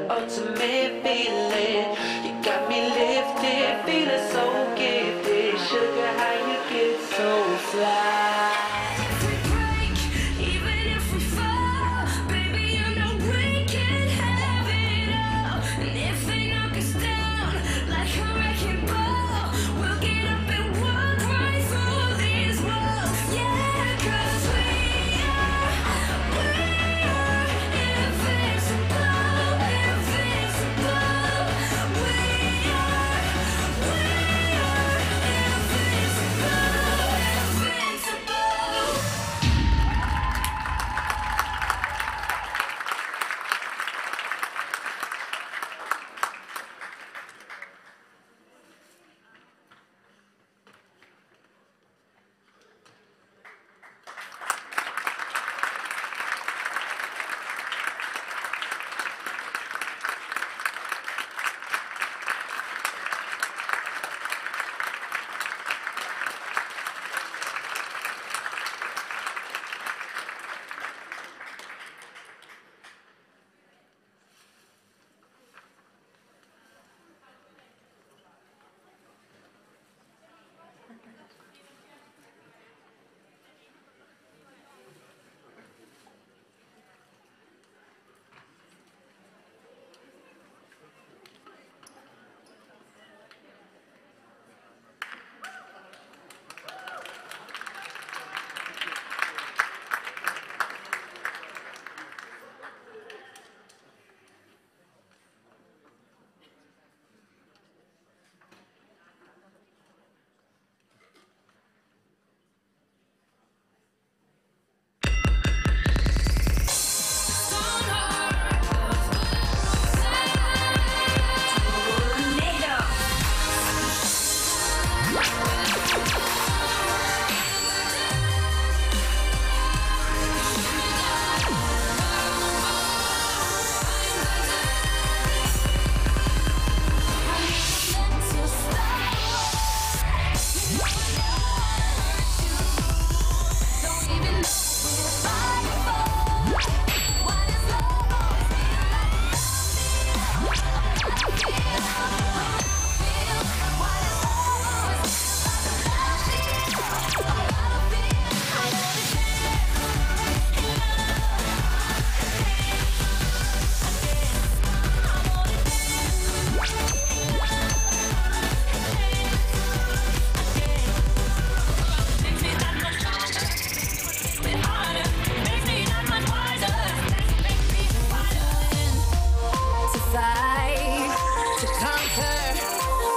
ultimate feeling. You got me lifted, feeling so gifted. Sugar, how you get so fly? If we break, even if we fall, baby, you know we can have it all. And if they knock us down like a wrecking ball, we'll get up and walk right through these walls. Yeah, 'cause we are invincible, invincible. We are invincible, invincible.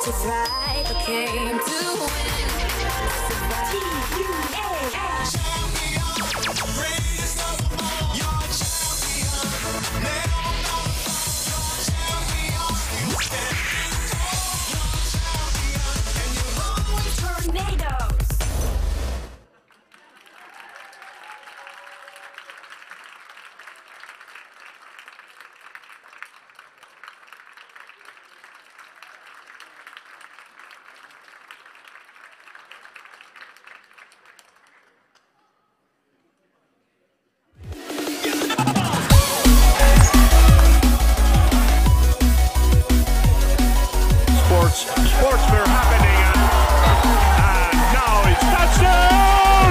To thrive, I came to win. Sportswear happening, and now it's touchdown!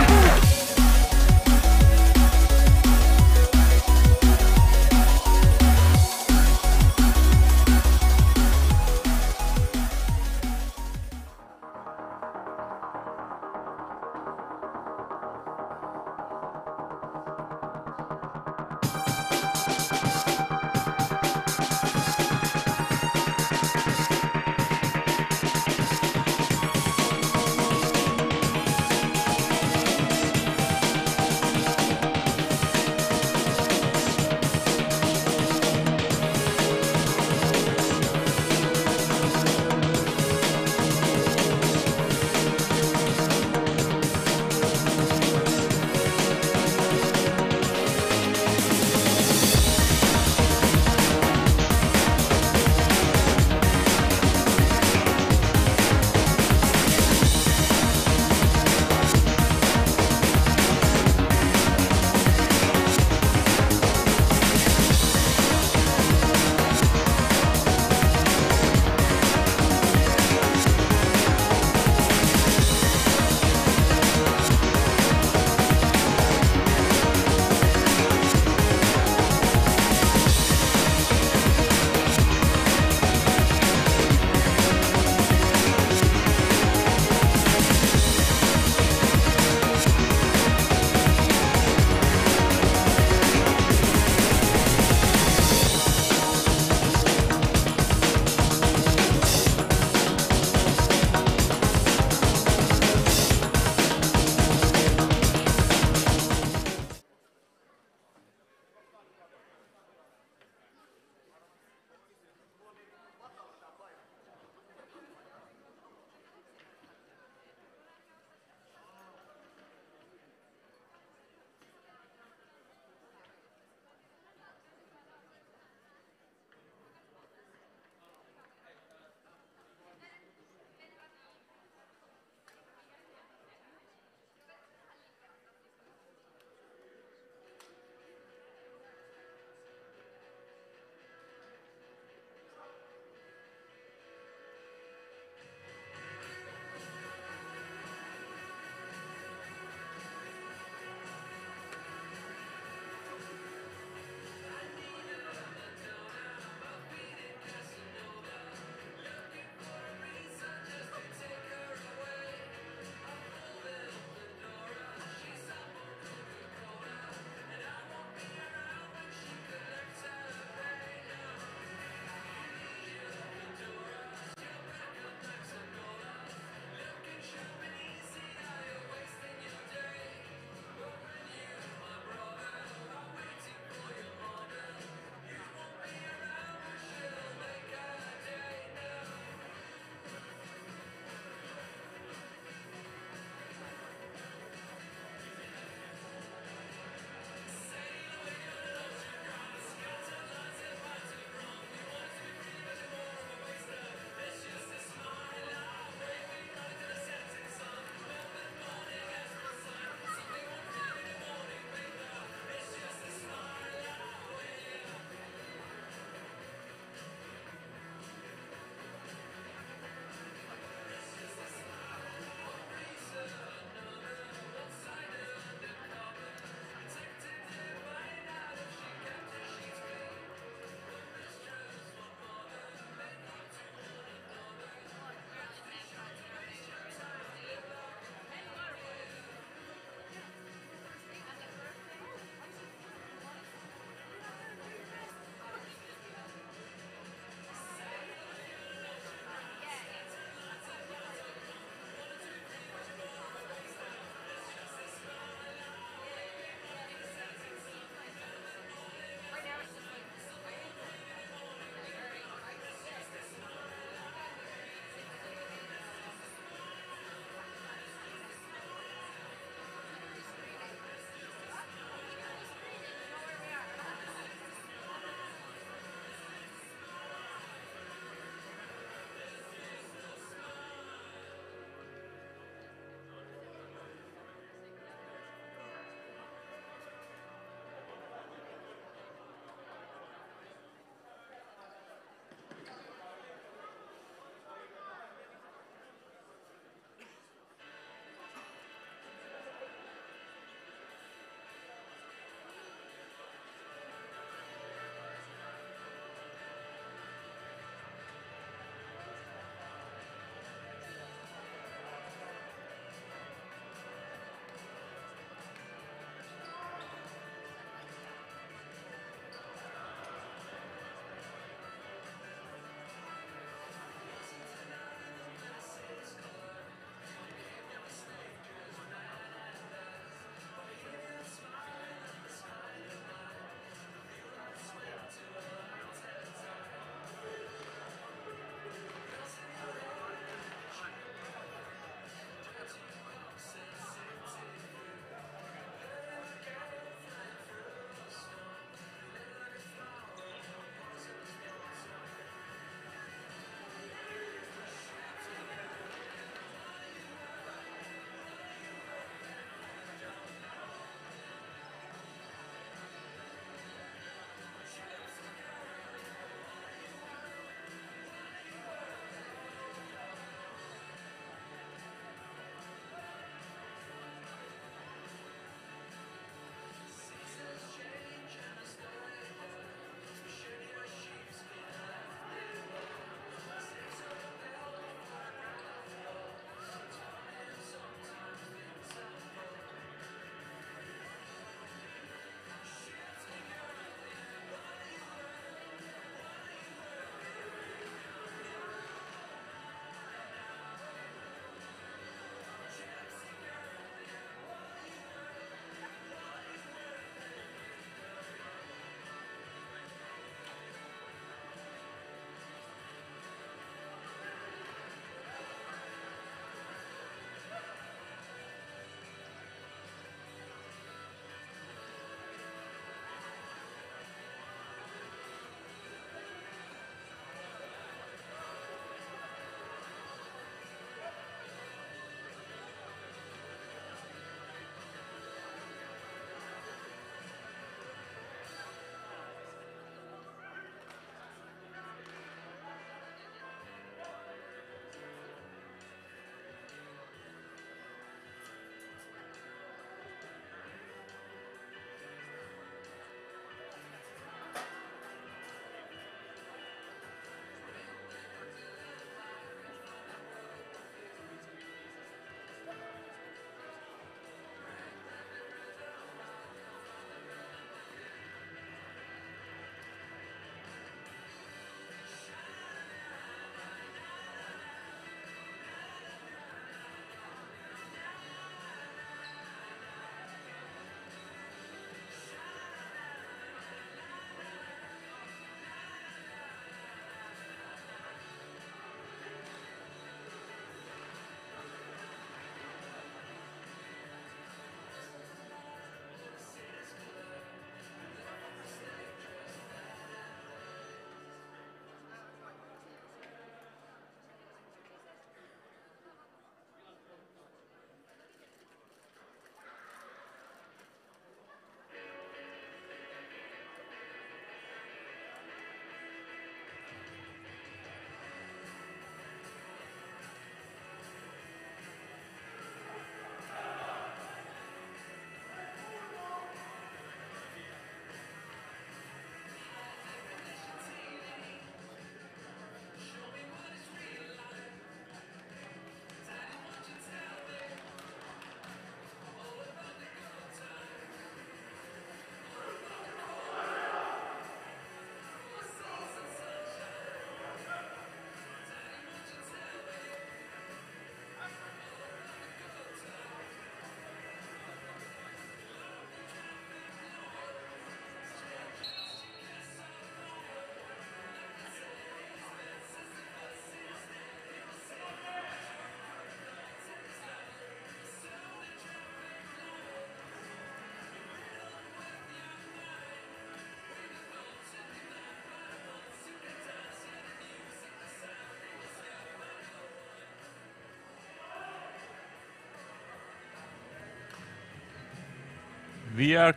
We are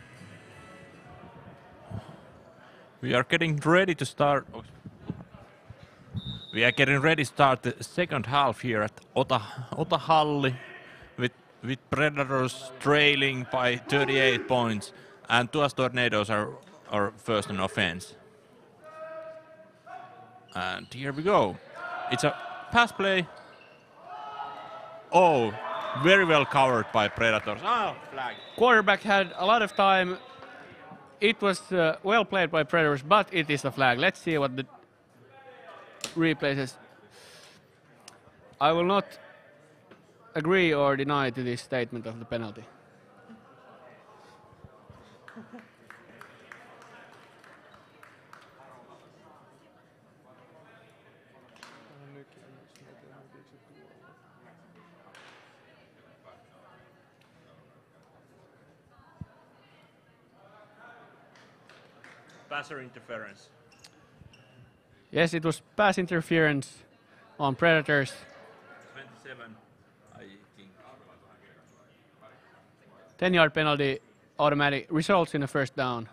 getting ready to start. We are getting ready to start the second half here at Otahalli with Predators trailing by 38 points, and TUAS Tornadoes are first in offense. And here we go. It's a pass play. Oh, very well covered by Predators. Oh, flag. Quarterback had a lot of time. It was well played by Predators, but it is a flag. Let's see what the replay says. I will not agree or deny to this statement of the penalty. Passer interference. Yes, it was pass interference on Predators. 27, I think. 10-yard penalty, automatic, results in a first down.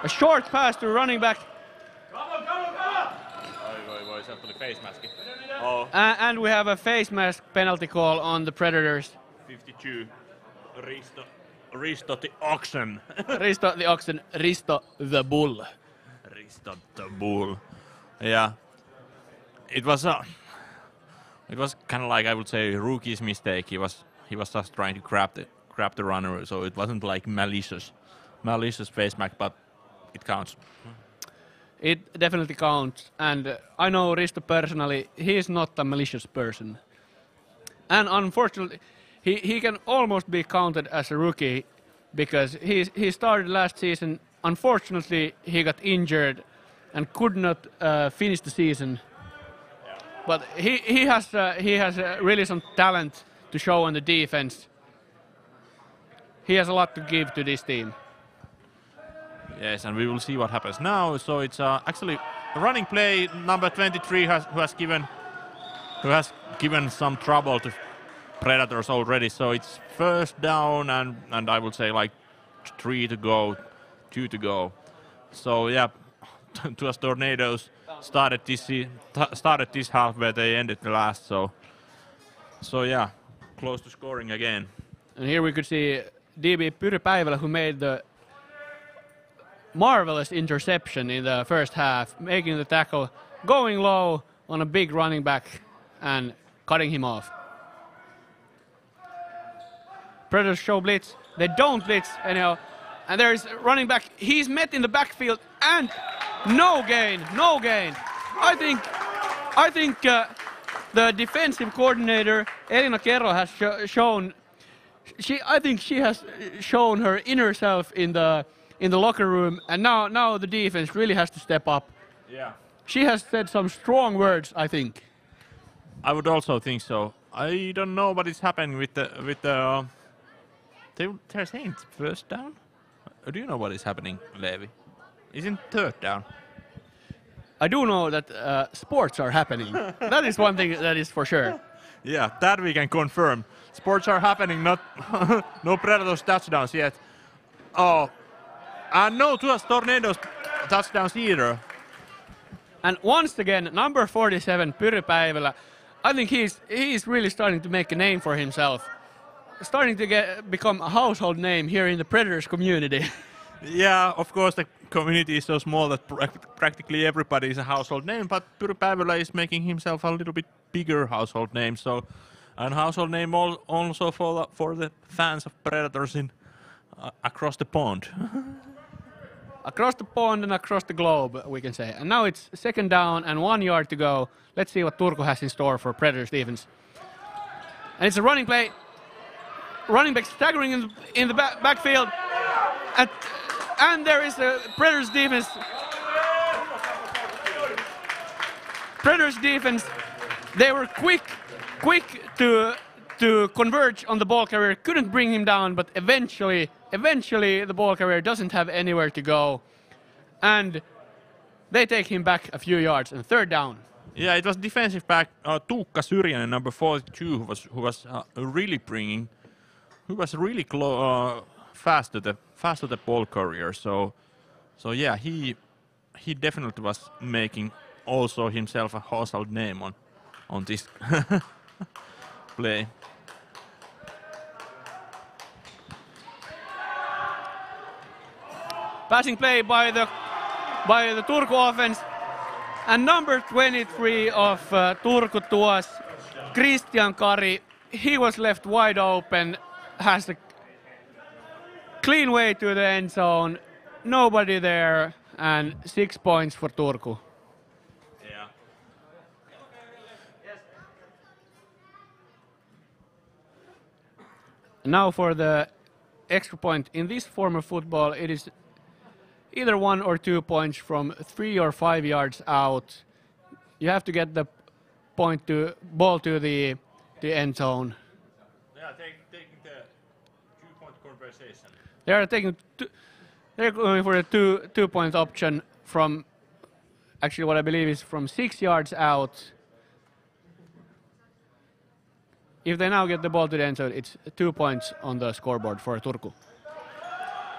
A short pass to running back. Oi, se tuli face maski. Oh, And we have a face mask penalty call on the Predators. 52. Risto the Oxen. Risto the Oxen, Risto the Bull. Risto the Bull. Yeah. It was kind of like, I would say, rookie's mistake. He was just trying to grab the runner, so it wasn't like malicious face mask, but it counts. It definitely counts, and I know Risto personally. He is not a malicious person, and unfortunately, he can almost be counted as a rookie because he started last season. Unfortunately, he got injured and could not finish the season. But he has really some talent to show on the defense. He has a lot to give to this team. Yes, and we will see what happens now. So it's actually a running play. Number 23 who has given some trouble to Predators already. So it's first down and I would say like 3 to go, 2 to go. So yeah, TUAS Tornadoes started this half where they ended the last. So yeah, close to scoring again. And here we could see DB Pyry Päivälä, who made the marvelous interception in the first half, making the tackle, going low on a big running back and cutting him off. Predators show blitz. They don't blitz anyhow. And there is running back. He's met in the backfield and no gain. I think the defensive coordinator Elina Kerro has shown. I think she has shown her inner self in the locker room, and now the defense really has to step up. Yeah. She has said some strong words, I think. I would also think so. I don't know what is happening with the they're saying it's first down? Do you know what is happening, Levi? Isn't third down? I do know that sports are happening. That is one thing that is for sure. Yeah, that we can confirm. Sports are happening, not no Predators touchdowns yet. Oh, and no TUAS Tornadoes touchdowns either. And once again, number 47, Pyry Päivälä, I think he's really starting to make a name for himself. Starting to become a household name here in the Predators community. Yeah, of course the community is so small that practically everybody is a household name, but Pyry Päivälä is making himself a little bit bigger household name. So, and household name also for the fans of Predators in across the pond. Across the pond and across the globe, we can say. And now it's second down and 1 yard to go. Let's see what Turku has in store for Predators defense. And it's a running play. Running back staggering in the backfield. And there is the Predators defense. Predators defense, they were quick to converge on the ball carrier. Couldn't bring him down, but eventually the ball carrier doesn't have anywhere to go. And they take him back a few yards and third down. Yeah, it was defensive back Tuukka Syrjänen, number 42, who was really bringing, who was really fast to the ball carrier. So yeah, he definitely was making also himself a household name on this play. Passing play by the Turku offense. And number 23 of Turku TUAS, Christian Kari, he was left wide open, has a clean way to the end zone, nobody there, and 6 points for Turku. Yeah. Now for the extra point. In this form of football, it is either 1 or 2 points from 3 or 5 yards out. You have to get the ball to the end zone. They are taking the 2-point conversation. They're going for a two-point option from, actually what I believe is from 6 yards out. If they now get the ball to the end zone, it's 2 points on the scoreboard for Turku.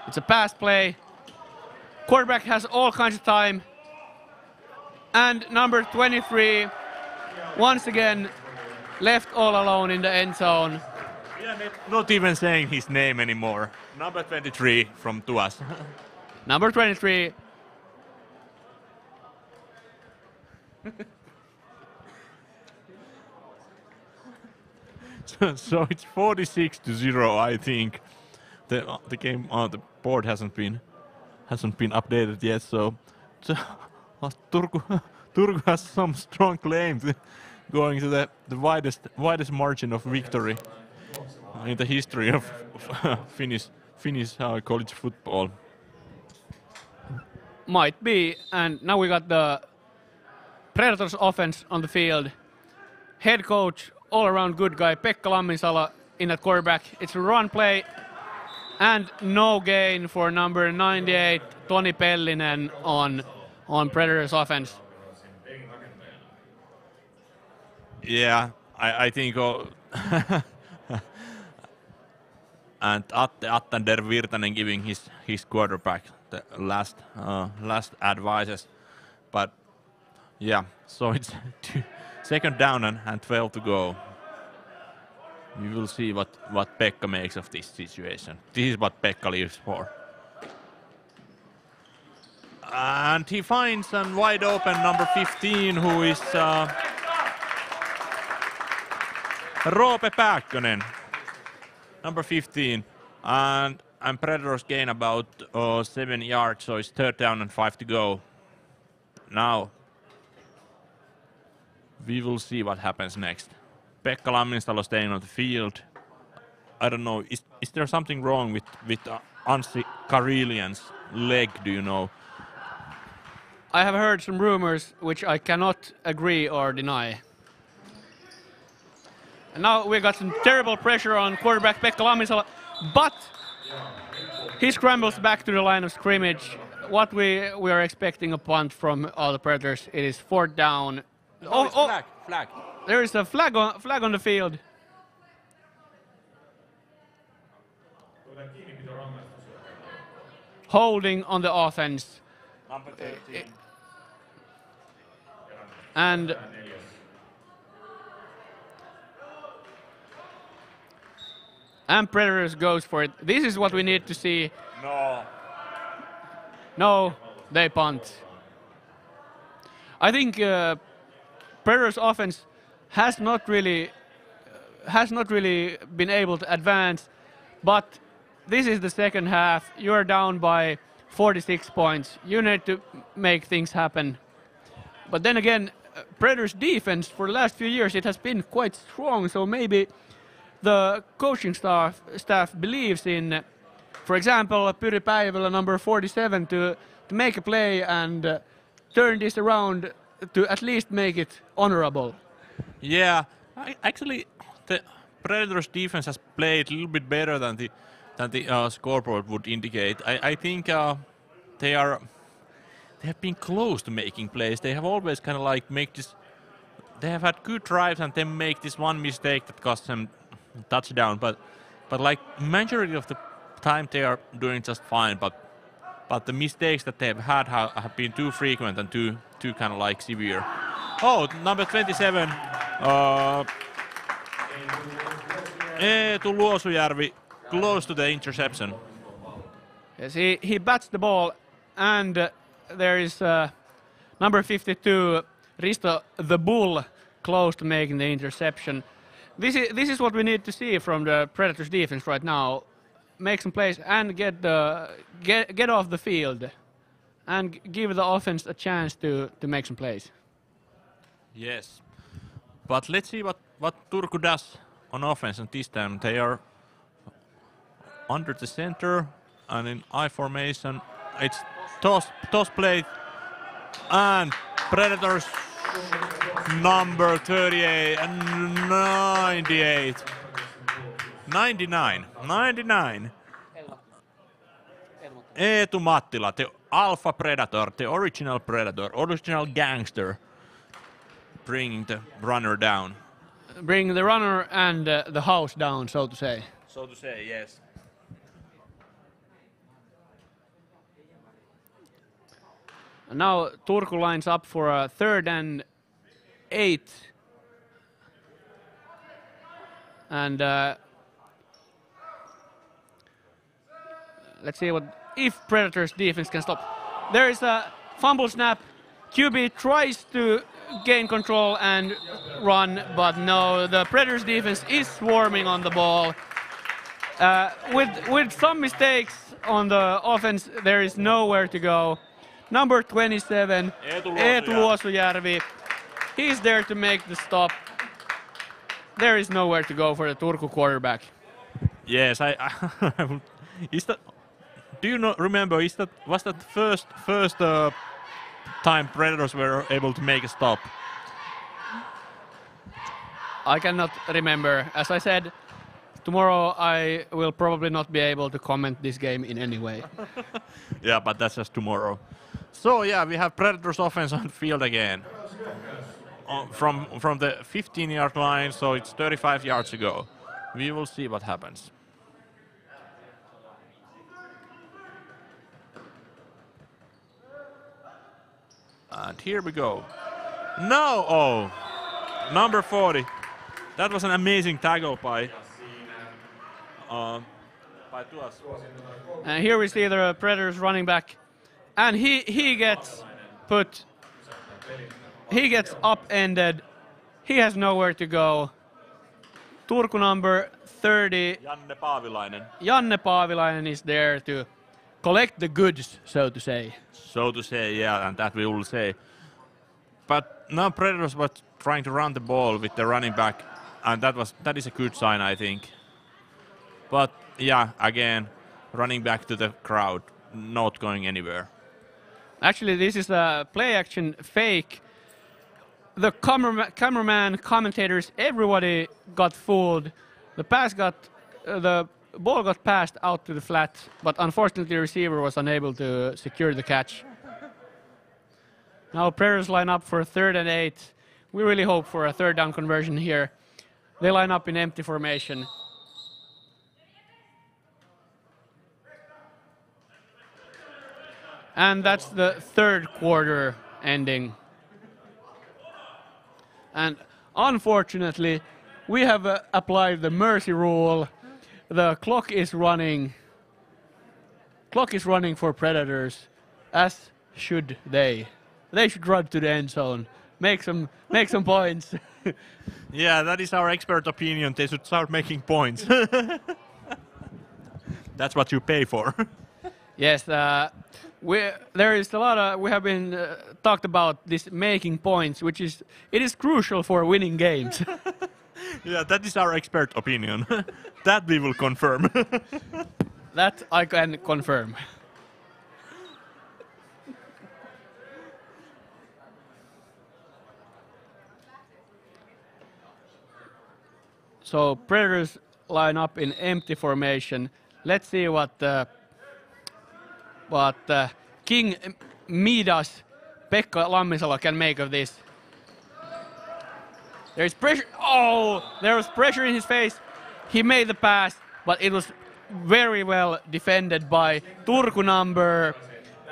It's a pass play. Quarterback has all kinds of time. And number 23, once again, left all alone in the end zone. We are not even saying his name anymore. Number 23 from TUAS. Number 23. So it's 46-0, I think. The game on the board hasn't been updated yet. So Turku has some strong claims going to the widest margin of victory in the history of Finnish college football. Might be, and now we got the Predators offense on the field. Head coach, all-around good guy, Pekka Lamminsalo in at quarterback. It's a run play, and no gain for number 98, Toni Pellinen on Predators offense. Yeah, I think. And Attander Virtanen giving his quarterback the last advices, but yeah, so it's second down and 12 to go. We will see what Pekka makes of this situation. This is what Pekka lives for. And he finds a wide open number 15, who is Roope Pääkkönen, number 15. And Predators gain about 7 yards, so it's third down and 5 to go. Now, we will see what happens next. Pekka Lamminsalo staying on the field. I don't know, is there something wrong with Anssi Karelian's leg, do you know? I have heard some rumors which I cannot agree or deny. And now we got some terrible pressure on quarterback Pekka Lamminsalo, but he scrambles back to the line of scrimmage. What we are expecting a punt from all the Predators. It is fourth down. Flag. There is a flag on the field. Holding on the offense. Number 13. And Predators goes for it. This is what we need to see. No, they punt. I think Predators offense has not really been able to advance, but this is the second half. You are down by 46 points. You need to make things happen. But then again, Predators defense for the last few years, it has been quite strong, so maybe the coaching staff believes in, for example, Pyri Päivälä, number 47, to make a play and turn this around to at least make it honorable. Yeah, actually, the Predators defense has played a little bit better than the scoreboard would indicate. I think they have been close to making plays. They have always kind of like make this they have had good drives and they make this one mistake that costs them touchdown. But like majority of the time they are doing just fine. But the mistakes that they've had have been too frequent and too kind of like severe. Oh, number 27. Eetu Luosujärvi close to the interception. Yes, he bats the ball, and there is number 52, Risto the Bull, close to making the interception. This is what we need to see from the Predators defense right now. Make some plays and get off the field, and give the offense a chance to make some plays. Yes, but let's see what Turku does on offense. And this time they are under the center and in I formation. It's toss play, and Predators number 38 and 98. 99. Eetu Mattila, the alpha predator, the original predator, original gangster, bringing the runner down. Bring the runner and the house down, so to say. So to say, yes. And now Turku lines up for a 3rd and 8. And let's see if Predators defense can stop. There is a fumble snap. QB tries to gain control and run, but no, the Predators defense is swarming on the ball. With some mistakes on the offense, there is nowhere to go. Number 27, Eetu Luosujärvi. He's there to make the stop. There is nowhere to go for the Turku quarterback. Yes, is that? Do you remember? Was that first time Predators were able to make a stop? I cannot remember. As I said, tomorrow I will probably not be able to comment this game in any way. Yeah, but that's just tomorrow. So yeah, we have Predators offense on field again. From the 15-yard line, so it's 35 yards to go. We will see what happens. And here we go. No! Oh! Number 40. That was an amazing tackle by TUAS. And here we see the Predators running back. And he gets put... He gets upended. He has nowhere to go. Turku number 30. Janne Paavilainen is there to collect the goods, so to say. So to say, yeah, and that we will say. But now Predators were trying to run the ball with the running back, and that is a good sign, I think. But yeah, again, running back to the crowd, not going anywhere. Actually, this is a play-action fake. The cameraman, commentators, everybody got fooled. The ball got passed out to the flat, but unfortunately the receiver was unable to secure the catch. Now Predators line up for a 3rd and 8. We really hope for a 3rd down conversion here. They line up in empty formation. And that's the 3rd quarter ending. And unfortunately, we have applied the mercy rule. The clock is running. Clock is running for Predators, as should they. They should run to the end zone, make some points. Yeah, that is our expert opinion. They should start making points. That's what you pay for. Yes, there is a lot of, we have been talked about this making points, which is, it is crucial for winning games. Yeah, that is our expert opinion. That we will confirm. That I can confirm. So Predators line up in empty formation. Let's see what King Midas Pekka Lammisalo can make of this. There's pressure. Oh, there was pressure in his face. He made the pass, but it was very well defended by Turku number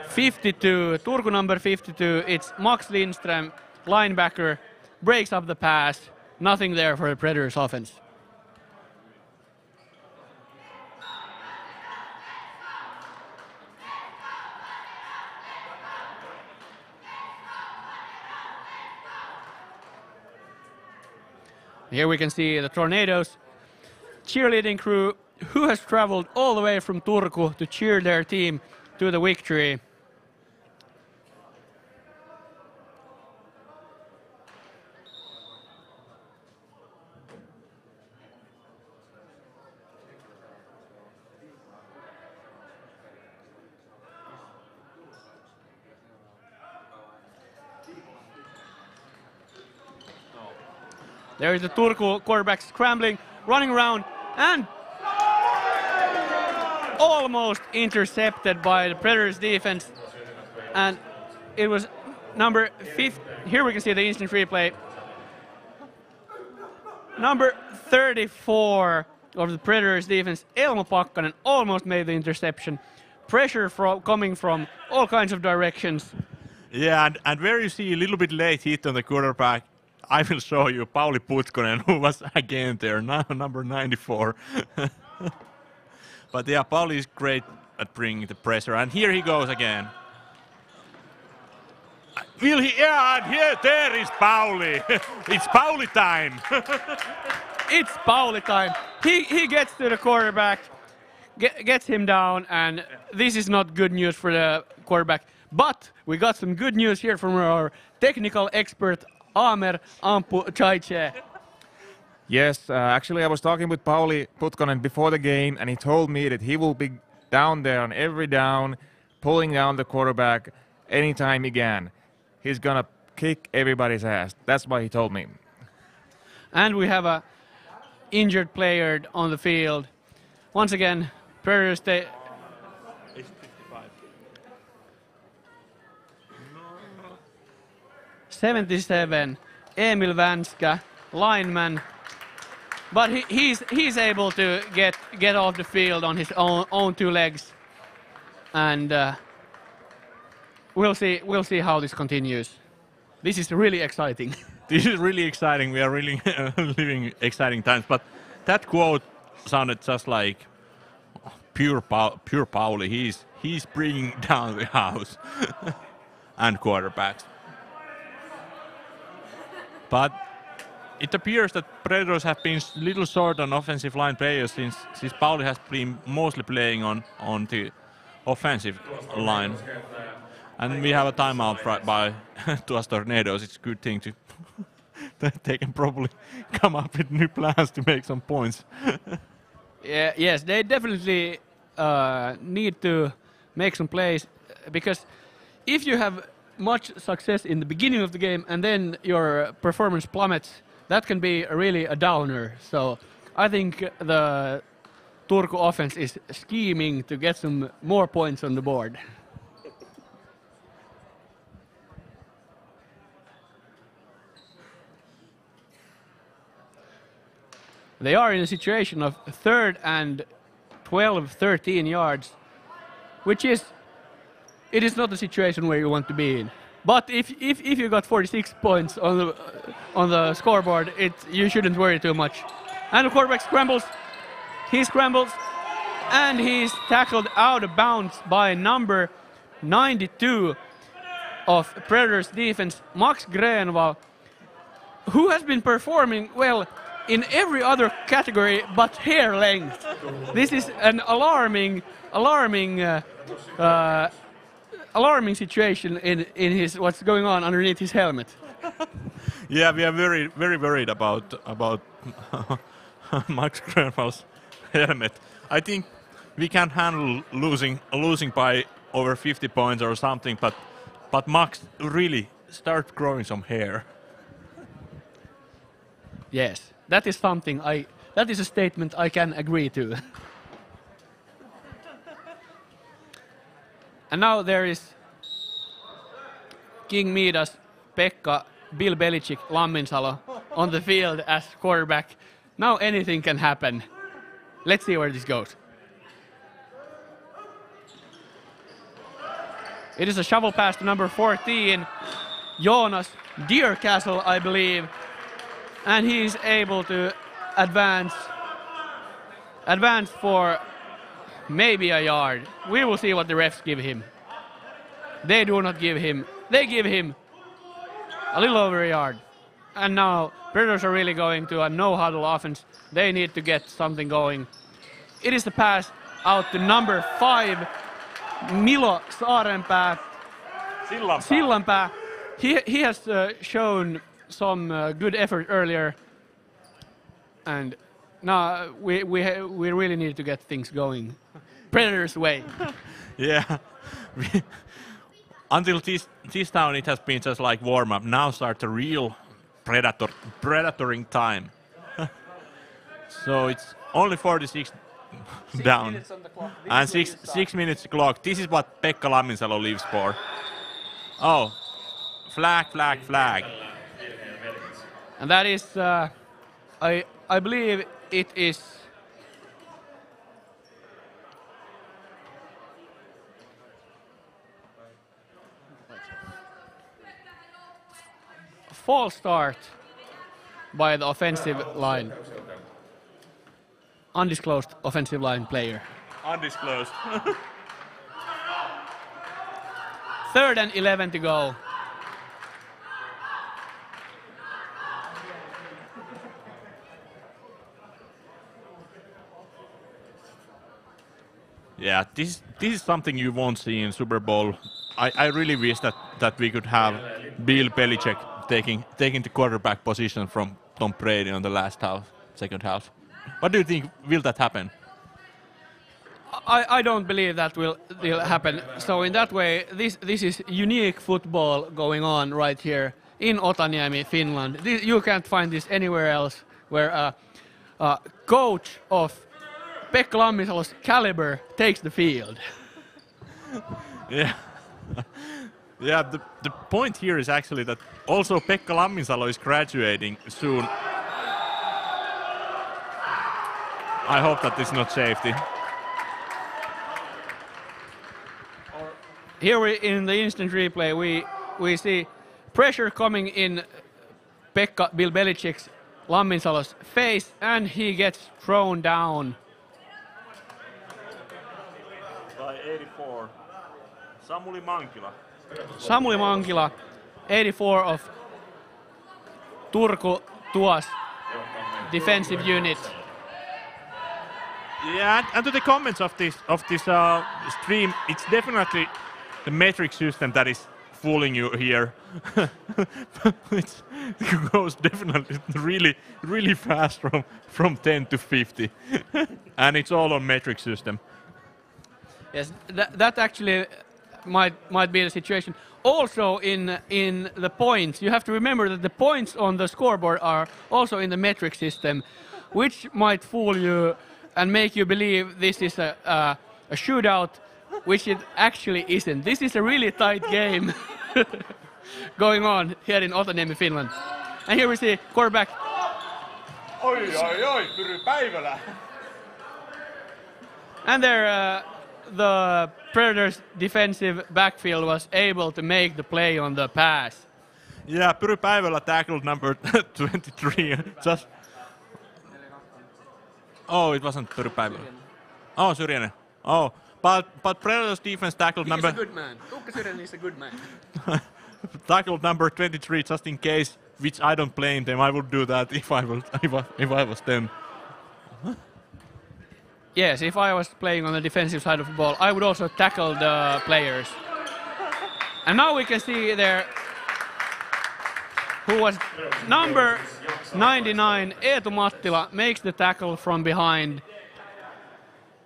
52. Turku number 52. It's Max Lindström, linebacker, breaks up the pass. Nothing there for the Predators offense. Here we can see the Tornadoes cheerleading crew who has traveled all the way from Turku to cheer their team to the victory. There is the Turku quarterback scrambling, running around, and almost intercepted by the Predators defense. And it was number 5. Here we can see the instant replay. Number 34 of the Predators defense, Elmo Pakkanen, almost made the interception. Pressure coming from all kinds of directions. Yeah, and where you see a little bit late hit on the quarterback, I will show you Pauli Putkonen, who was again there, now number 94. But yeah, Pauli is great at bringing the pressure, and here he goes again. Will he? Yeah, and here, there is Pauli. It's Pauli time. It's Pauli time. He gets to the quarterback, gets him down, and this is not good news for the quarterback. But we got some good news here from our technical expert, Amer Ampu Chaiche. Yes, actually I was talking with Pauli Putkonen before the game, and he told me that he will be down there on every down, pulling down the quarterback anytime he can. He's gonna kick everybody's ass. That's what he told me. And we have a injured player on the field. Once again, Predators stay. 77, Emil Vanska, lineman, but he's able to get off the field on his own 2 legs, and we'll see how this continues. This is really exciting. This is really exciting. We are really living exciting times. But that quote sounded just like pure Pauli. He's bringing down the house and quarterbacks. But it appears that Predators have been a little short on offensive line players since Pauli has been mostly playing on the offensive line. And we have a timeout right by TUAS Tornadoes. It's a good thing to they can probably come up with new plans to make some points. Yeah, yes, they definitely need to make some plays, because if you have much success in the beginning of the game and then your performance plummets, that can be really a downer. So I think the Turku offense is scheming to get some more points on the board. They are in a situation of 3rd and 12, 13 yards, which is, it is not a situation where you want to be in. But if you got 46 points on the scoreboard, you shouldn't worry too much. And the quarterback scrambles. He scrambles, and he's tackled out of bounds by number 92 of Predators defense, Max Grenvall, who has been performing well in every other category but hair length. This is an alarming situation in his what's going on underneath his helmet. Yeah, we are very worried about Max Grenvall's helmet. I think we can handle losing by over 50 points or something, but Max really start growing some hair. Yes, that is something that is a statement I can agree to. And now there is King Midas, Pekka, Bill Belichick, Lamminsalo on the field as quarterback. Now anything can happen. Let's see where this goes. It is a shovel pass to number 14, Jonas Deercastle, I believe. And he's able to advance for maybe a yard. We will see what the refs give him. They do not give him. They give him a little over a yard. And now Predators are really going to a no-huddle offense. They need to get something going. It is the pass out to number 5, Milo Saarenpää. Sillanpää. He has shown some good effort earlier. And now we really need to get things going Predators' way. Yeah. Until this town, it has been just like warm-up. Now starts a real predatoring time. So it's only 46 down. And 6 minutes clock. This is what Pekka Lamminsalo lives for. Oh, flag. And that is, I believe it is false start by the offensive line. Undisclosed offensive line player. Undisclosed. 3rd and 11 to go. Yeah, this is something you won't see in Super Bowl. I really wish that we could have Bill Belichick taking the quarterback position from Tom Brady on the second half. What do you think? Will that happen? I don't believe that will happen. So in that way, this is unique football going on right here in Otaniemi, Finland. You can't find this anywhere else, where a coach of Pekka Lamminsalo's caliber takes the field. Yeah. Yeah, the point here is actually that also Pekka Lamminsalo is graduating soon. I hope that is not safety. Here in the instant replay, we see pressure coming in Bill Belichick's Lamminsalo's face, and he gets thrown down. By 84. Samuli Mankila, 84 of Turku TUAS defensive unit. Yeah, and to the comments of this stream, it's definitely the metric system that is fooling you here. It goes definitely really fast from 10 to 50, and it's all on metric system. Yes, that actually might be the situation. Also in the points, you have to remember that the points on the scoreboard are also in the metric system, which might fool you and make you believe this is a shootout, which it actually isn't. This is a really tight game going on here in Otaniemi, Finland. And here we see quarterback. Oi, Pyry Päivälä. And there, the Predators' defensive backfield was able to make the play on the pass. Yeah, Pyry Päivälä tackled number 23. Just. Oh, it wasn't Pyry Päivälä. Oh, Syrjänen. Oh, but Predators' defense tackled number. He's a good man. Tuukka Syrjänen is a good man. Tackled number 23 just in case, which I don't blame them. I would do that if I was them. Yes, if I was playing on the defensive side of the ball, I would also tackle the players. And now we can see there who was number 99, Eetu Mattila, makes the tackle from behind.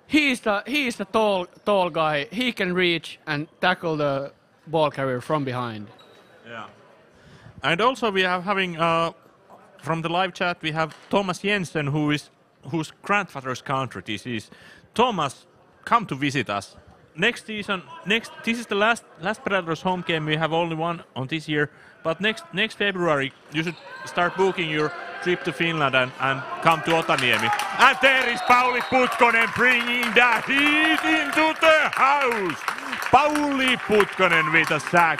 He's a tall guy. He can reach and tackle the ball carrier from behind. Yeah. And also we are having from the live chat we have Thomas Jensen, whose grandfather's country this is. Thomas, come to visit us next season, this is the last Predators home game. We have only one on this year, but next February you should start booking your trip to Finland and come to Otaniemi. And there is Pauli Putkonen bringing the heat into the house. Pauli Putkonen with a sack.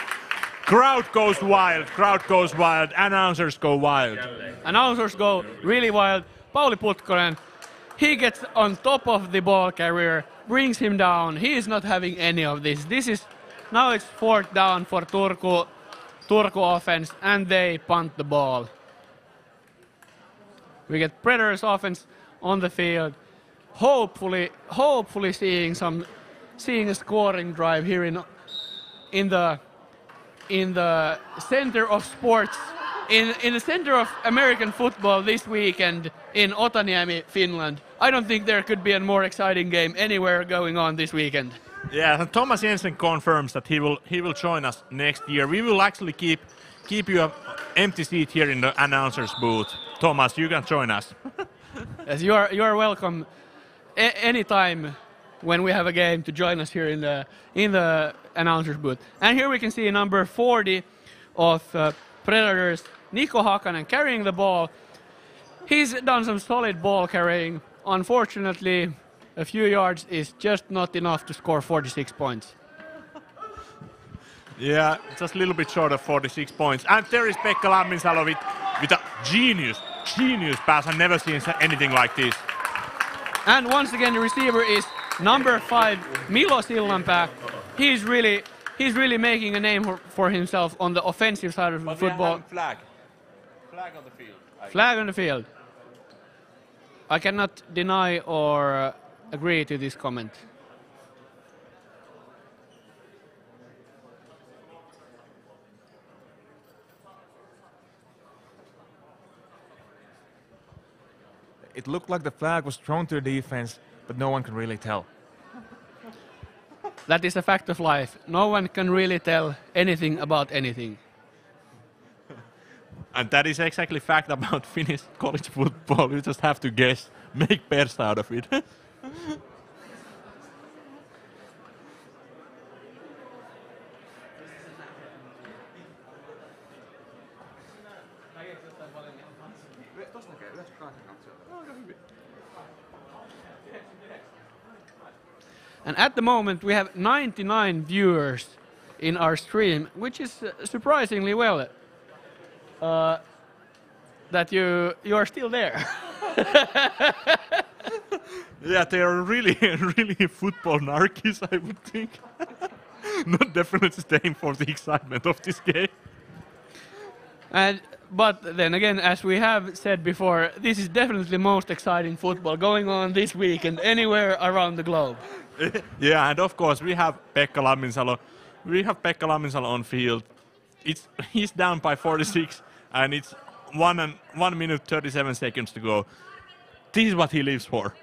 Crowd goes wild. Announcers go wild. Announcers go really wild. Pauli Putkonen, he gets on top of the ball carrier, brings him down. He is not having any of this. Now it's 4th down for Turku offense, and they punt the ball. We get Predators offense on the field. Hopefully seeing a scoring drive here in the center of sports, in the center of American football this weekend in Otaniemi, Finland. I don't think there could be a more exciting game anywhere going on this weekend. Yeah, and Thomas Jensen confirms that he will join us next year. We will actually keep you an empty seat here in the announcers booth. Thomas, you can join us. Yes, you are welcome anytime when we have a game to join us here in the announcers booth. And here we can see number 40 of Predators, Niko Hakanen, carrying the ball. He's done some solid ball carrying. Unfortunately, a few yards is just not enough to score 46 points. Yeah, just a little bit short of 46 points. And there is Pekka Lamminsalo with a genius pass. I've never seen anything like this. And once again, the receiver is number 5, Milo Sillanpää. He's really making a name for himself on the offensive side of football. Flag on the field. Flag on the field. I cannot deny or agree to this comment. It looked like the flag was thrown to the defense, but no one can really tell. That is a fact of life. No one can really tell anything about anything. And that is exactly fact about Finnish college football. You just have to guess, make best out of it. And at the moment we have 99 viewers in our stream, which is surprisingly well that you are still there. Yeah, they are really football narkies, I would think. Not definitely staying for the excitement of this game. But then again, as we have said before, this is definitely the most exciting football going on this weekend anywhere around the globe. Yeah, and of course we have Pekka Lamminsalo. We have Pekka Lamminsalo on field. He's down by 46, and it's 1 minute 37 seconds to go. This is what he lives for.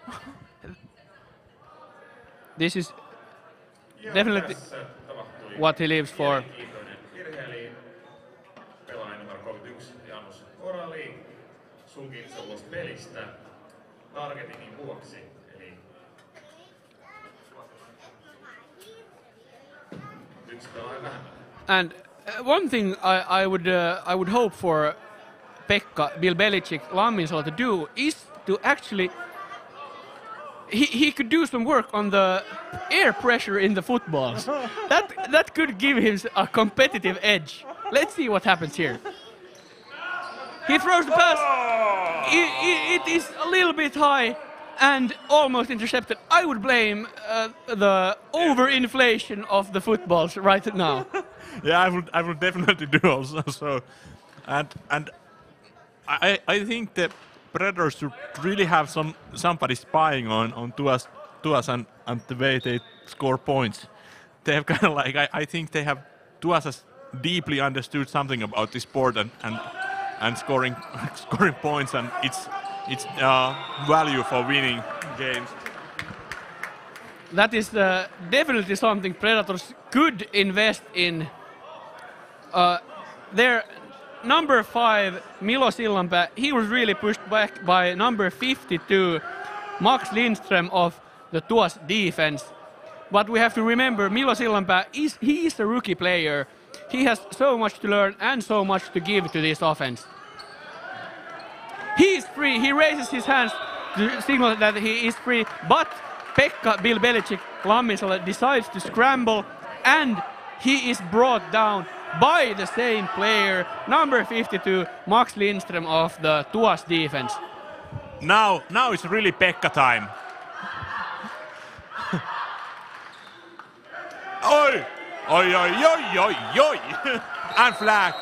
This is definitely what he lives for. Pelaaja numero 31 Janus Korali sulki itse ulos pelistä targetingin vuoksi. Eli yksi pelaaja vähemmän. And one thing I would hope for Pekka, Bill Belichick, Lamminsalo to do is to actually he could do some work on the air pressure in the footballs. That could give him a competitive edge. Let's see what happens here. He throws the pass. It is a little bit high and almost intercepted. I would blame the overinflation of the footballs right now. Yeah, I would definitely do also. So, and I think the Predators should really have somebody spying on TUAS and the way they score points. They have kind of like I think they have TUAS has deeply understood something about this sport and scoring points and its value for winning games. That is definitely something Predators could invest in. Their number 5, Milo Sillanpää, he was really pushed back by number 52, Max Lindström of the TUAS defense. But we have to remember Milo Sillanpää he is a rookie player. He has so much to learn and so much to give to this offense. He is free. He raises his hands to signal that he is free. But Pekka Bill Belichick Lammisala decides to scramble, and he is brought down by the same player, number 52, Max Lindström of the TUAS defense. Now it's really Pekka time. Oi! Oi, oi, oi, oi, oi! And flag.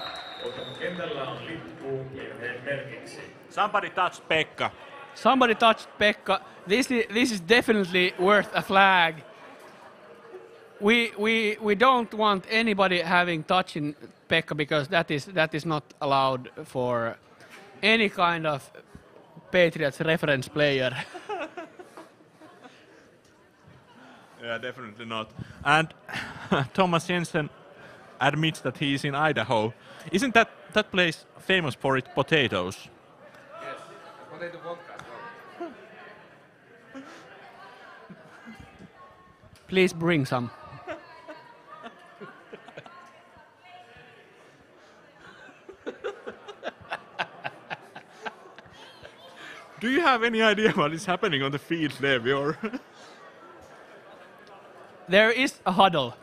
Kentällä on lippu virheen merkiksi. Somebody touched Pekka. Somebody touched Pekka. This is definitely worth a flag. We don't want anybody having touching Pekka because that is not allowed for any kind of Patriots reference player. Yeah, definitely not. And Thomas Jensen admits that he is in Idaho. Isn't that place famous for its potatoes? Yes, potato vodka as well. Please bring some. Do you have any idea what is happening on the field, Levi? Or There is a huddle.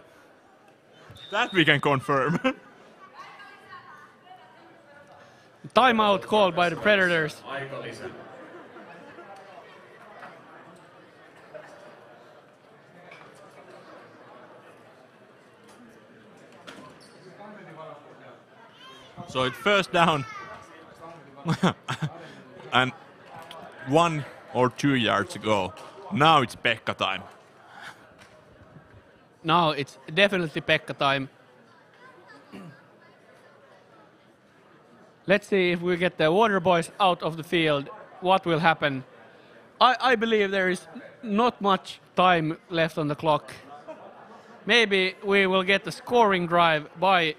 that we can confirm. Timeout called by the Predators. Aikalisä. So it's first down and 1 or 2 yards ago. Now it's Pekka time. Now it's definitely Pekka time. Let's see if we get the Water Boys out of the field. What will happen? I believe there is not much time left on the clock. Maybe we will get the scoring drive by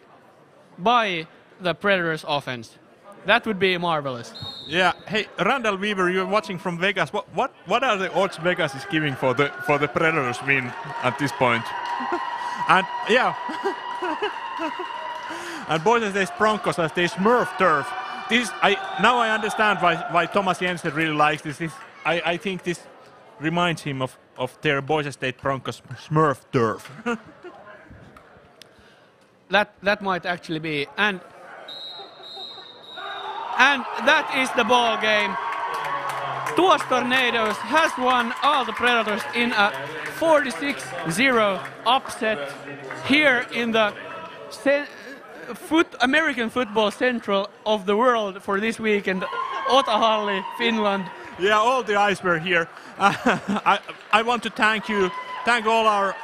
the Predators offense. That would be marvelous. Yeah. Hey, Randall Weaver, you're watching from Vegas. What are the odds Vegas is giving for the Predators win at this point? And yeah. And Boise State Broncos as they Smurf turf. Now I understand why Thomas Jensen really likes this. I think this reminds him of their Boise State Broncos Smurf turf. That might actually be. And that is the ball game. TUAS Tornadoes has won all the Predators in a 46-0 upset here in the American football central of the world for this weekend, Otahalli, Finland. Yeah, all the eyes were here. I want to thank all our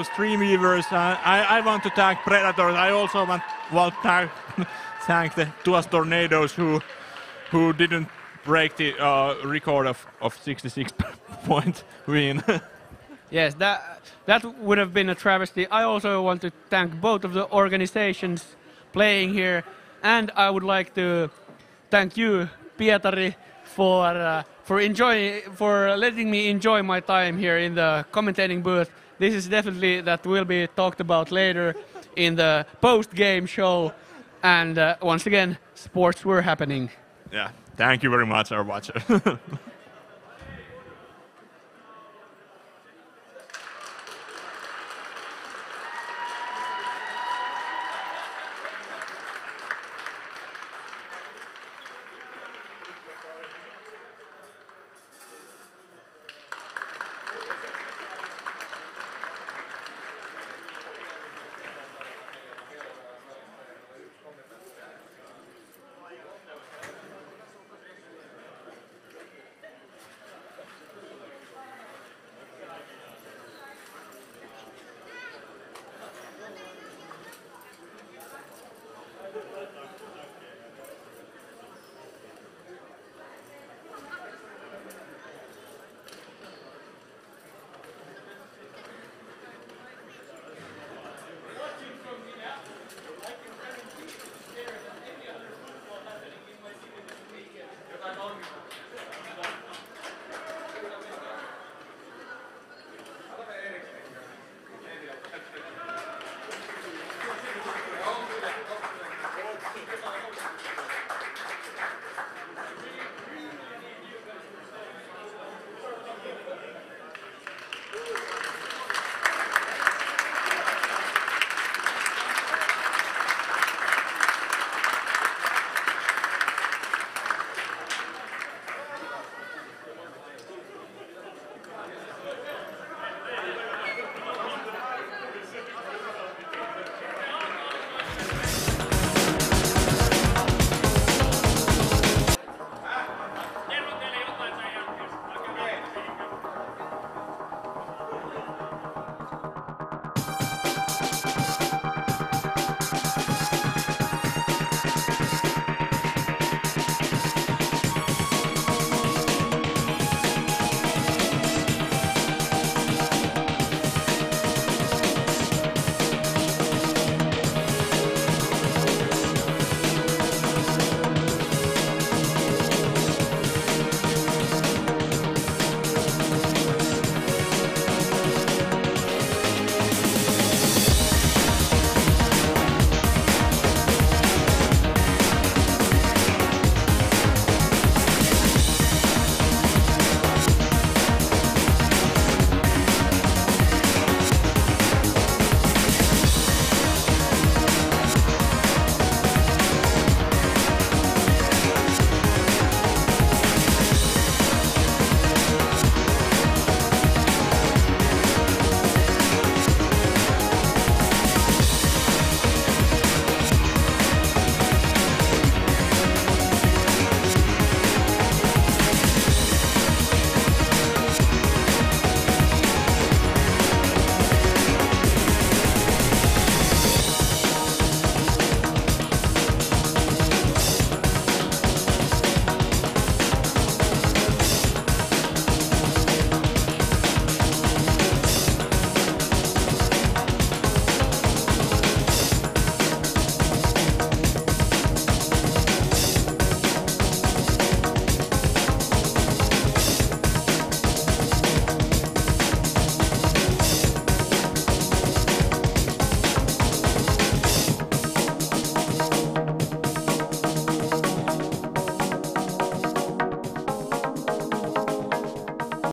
stream viewers. I want to thank Predators. I also want to thank the TUAS Tornadoes who didn't break the record of 66-point win. Yes, that would have been a travesty. I also want to thank both of the organizations playing here, and I would like to thank you, Pietari, for letting me enjoy my time here in the commentating booth. This is definitely that will be talked about later in the post-game show. And once again, sports were happening. Yeah, thank you very much, our watcher.